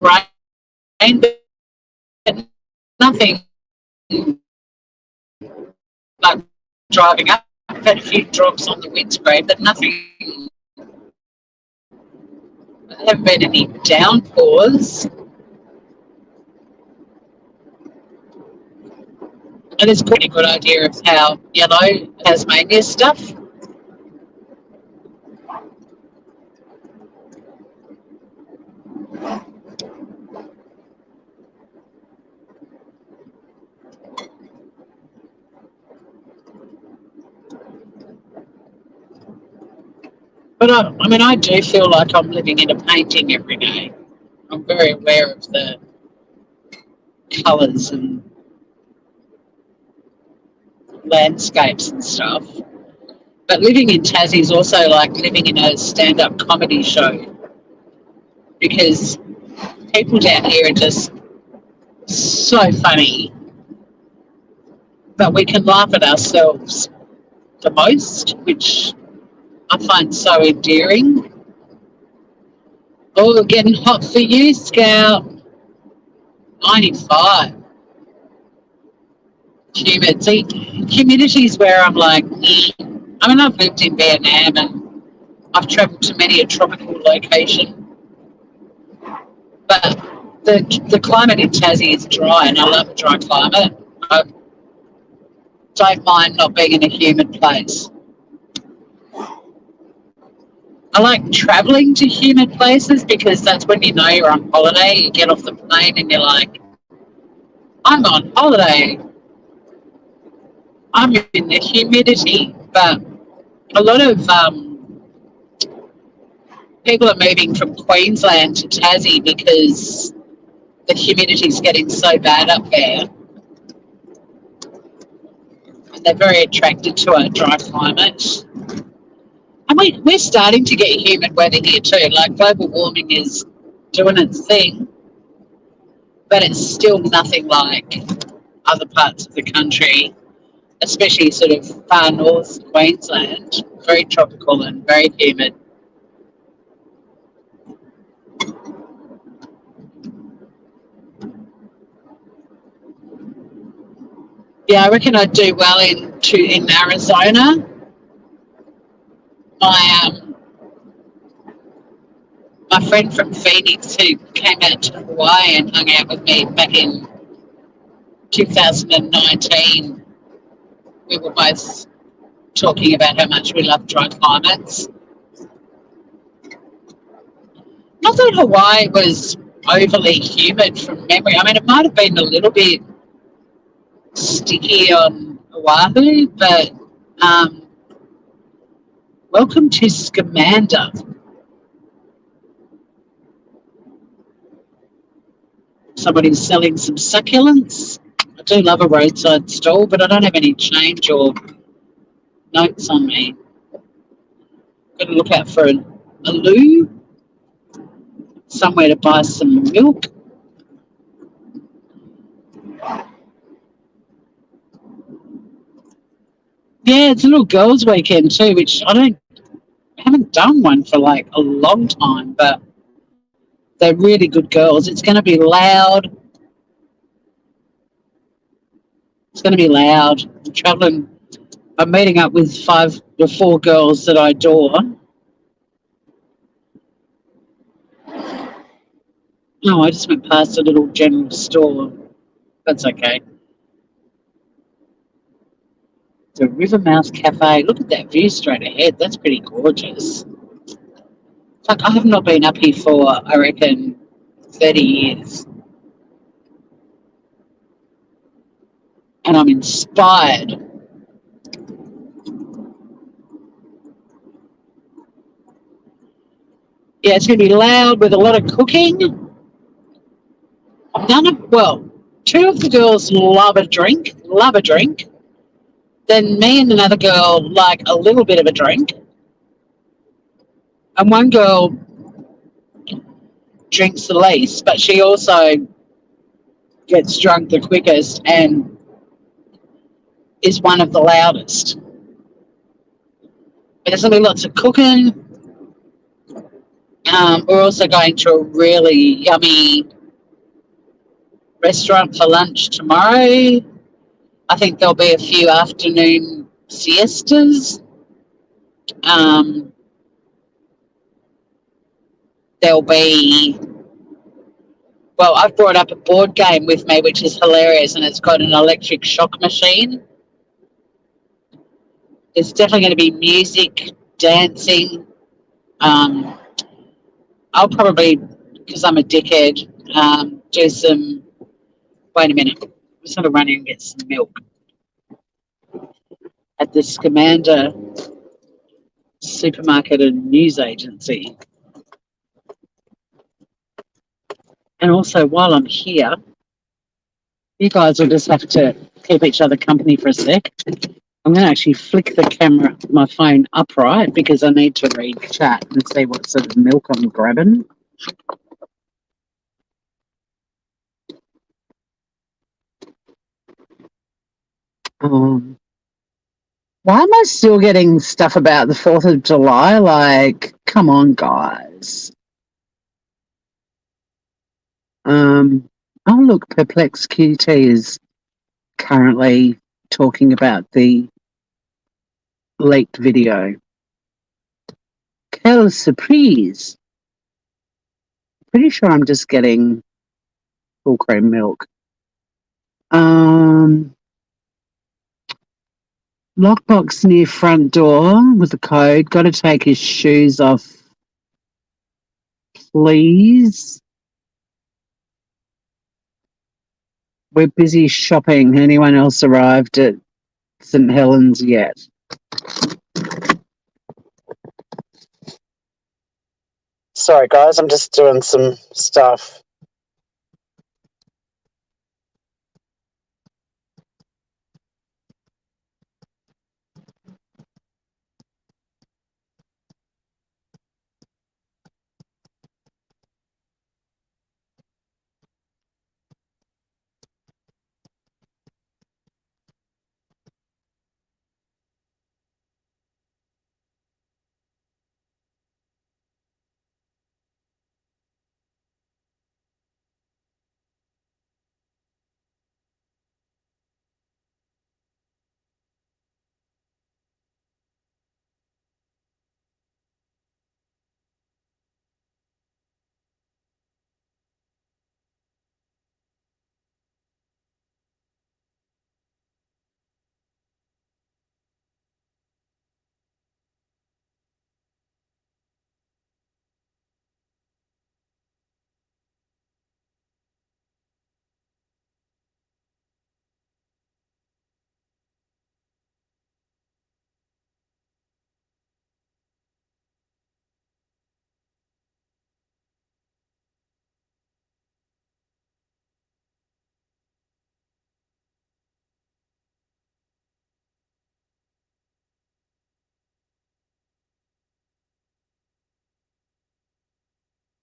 rain, but nothing like driving up. I've had a few drops on the windscreen, but nothing. There haven't been any downpours. And it's a pretty good idea of how yellow Tasmania stuff. But I mean, I do feel like I'm living in a painting every day. I'm very aware of the colours and landscapes and stuff. But living in Tassie is also like living in a stand-up comedy show because people down here are just so funny, but we can laugh at ourselves. the most, which I find so endearing. Oh, getting hot for you, Scout. 95. Humid. See, humidity's where I'm like, I mean, I've lived in Vietnam and I've travelled to many a tropical location, but the climate in Tassie is dry, and I love a dry climate. I don't mind not being in a humid place. I like travelling to humid places because that's when you know you're on holiday. You get off the plane and you're like, I'm on holiday. I'm in the humidity. But a lot of people are moving from Queensland to Tassie because the humidity's getting so bad up there. And they're very attracted to a dry climate. And we're starting to get humid weather here too. Like global warming is doing its thing, but it's still nothing like other parts of the country, especially sort of far north Queensland. Very tropical and very humid. Yeah, I reckon I'd do well in Arizona. My my friend from Phoenix who came out to Hawaii and hung out with me back in 2019, we were both talking about how much we love dry climates. Not that Hawaii was overly humid from memory. I mean, it might have been a little bit sticky on Oahu, but um, welcome to Scamander. Somebody's selling some succulents. I do love a roadside stall, but I don't have any change or notes on me. Got to look out for a loo, somewhere to buy some milk. Yeah, it's a little girls' weekend too, which haven't done one for like a long time, but they're really good girls. It's going to be loud. It's going to be loud. I'm traveling. I'm meeting up with 4 girls that I adore. No, I just went past a little general store. That's okay. The Rivermouth Cafe. Look at that view straight ahead. That's pretty gorgeous. Like I have not been up here for, I reckon, 30 years. And I'm inspired. Yeah, it's going to be loud with a lot of cooking. Well, 2 of the girls love a drink, love a drink. Then me and another girl like a little bit of a drink. And one girl drinks the least, but she also gets drunk the quickest and is one of the loudest. There's going to be lots of cooking. We're also going to a really yummy restaurant for lunch tomorrow. I think there'll be a few afternoon siestas. Um, there'll be, well, I've brought up a board game with me, which is hilarious, and it's got an electric shock machine. There's definitely going to be music, dancing. Um, I'll probably, because I'm a dickhead, do some. Wait a minute. I'm just going to run in and get some milk at the Scamander supermarket and news agency. And also, while I'm here, you guys will just have to keep each other company for a sec. I'm going to actually flick the camera, my phone upright, because I need to read chat and see what sort of milk I'm grabbing. Um, Why am I still getting stuff about the 4th of July? Like, come on, guys. Oh, look, Perplex QT is currently talking about the leaked video. Quelle surprise. Pretty sure I'm just getting full cream milk. Lockbox near front door with the code. Got to take his shoes off, please. We're busy shopping. Anyone else arrived at St. Helens yet? Sorry, guys, I'm just doing some stuff.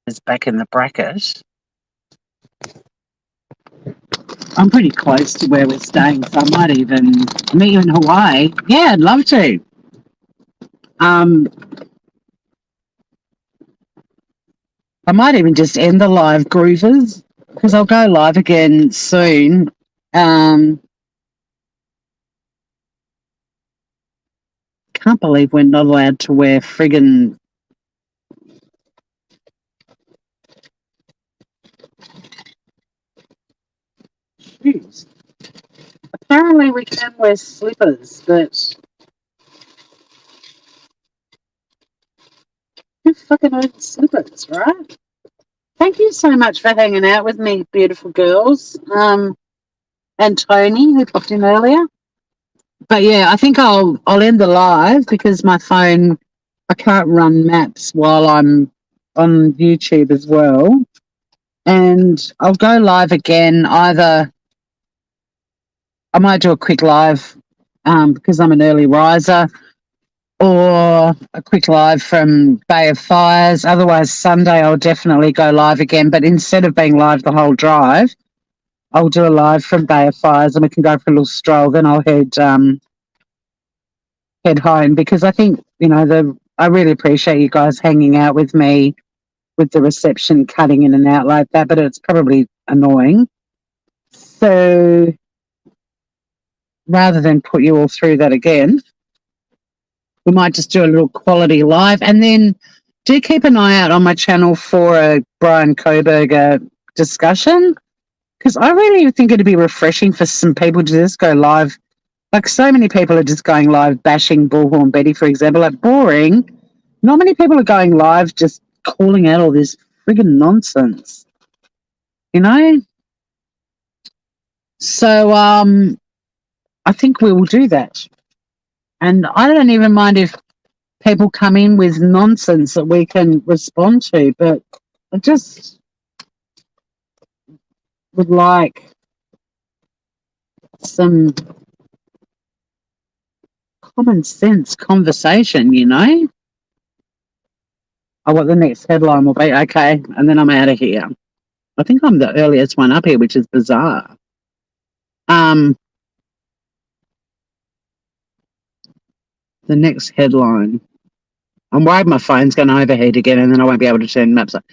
Is back in the bracket. I'm pretty close to where we're staying, so I might even meet you in Hawaii. Yeah, I'd love to. I might even just end the live, groovers, because I'll go live again soon. Can't believe we're not allowed to wear friggin' shoes. Apparently we can wear slippers, but who fucking owns slippers, right? Thank you so much for hanging out with me, beautiful girls. And Tony, who popped in earlier. But yeah, I think I'll end the live because my phone, I can't run maps while I'm on YouTube as well. And I'll go live again. Either I might do a quick live because I'm an early riser, or a quick live from Bay of Fires. Otherwise, Sunday I'll definitely go live again. But instead of being live the whole drive, I'll do a live from Bay of Fires and we can go for a little stroll. Then I'll head home because I think, I really appreciate you guys hanging out with me with the reception cutting in and out like that, but it's probably annoying. So rather than put you all through that again, we might just do a little quality live and then do keep an eye out on my channel for a Brian Koberger discussion because I really think it'd be refreshing for some people to just go live. Like so many people are just going live bashing Bullhorn Betty, for example. Like boring. Not many people are going live just calling out all this friggin' nonsense. You know? So I think we will do that. And I don't even mind if people come in with nonsense that we can respond to, but I just would like some common sense conversation, Oh, what the next headline will be. Okay, and then I'm out of here. I think I'm the earliest one up here, which is bizarre. The next headline. I'm worried my phone's going to overheat again and then I won't be able to turn maps up.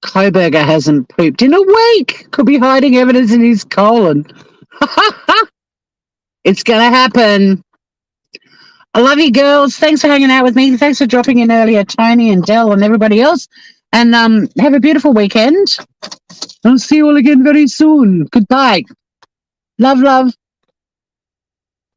Koberger hasn't pooped in a week. Could be hiding evidence in his colon. It's going to happen. I love you, girls. Thanks for hanging out with me. Thanks for dropping in earlier, Tony and Dell and everybody else. And have a beautiful weekend. I'll see you all again very soon. Goodbye. Love, love.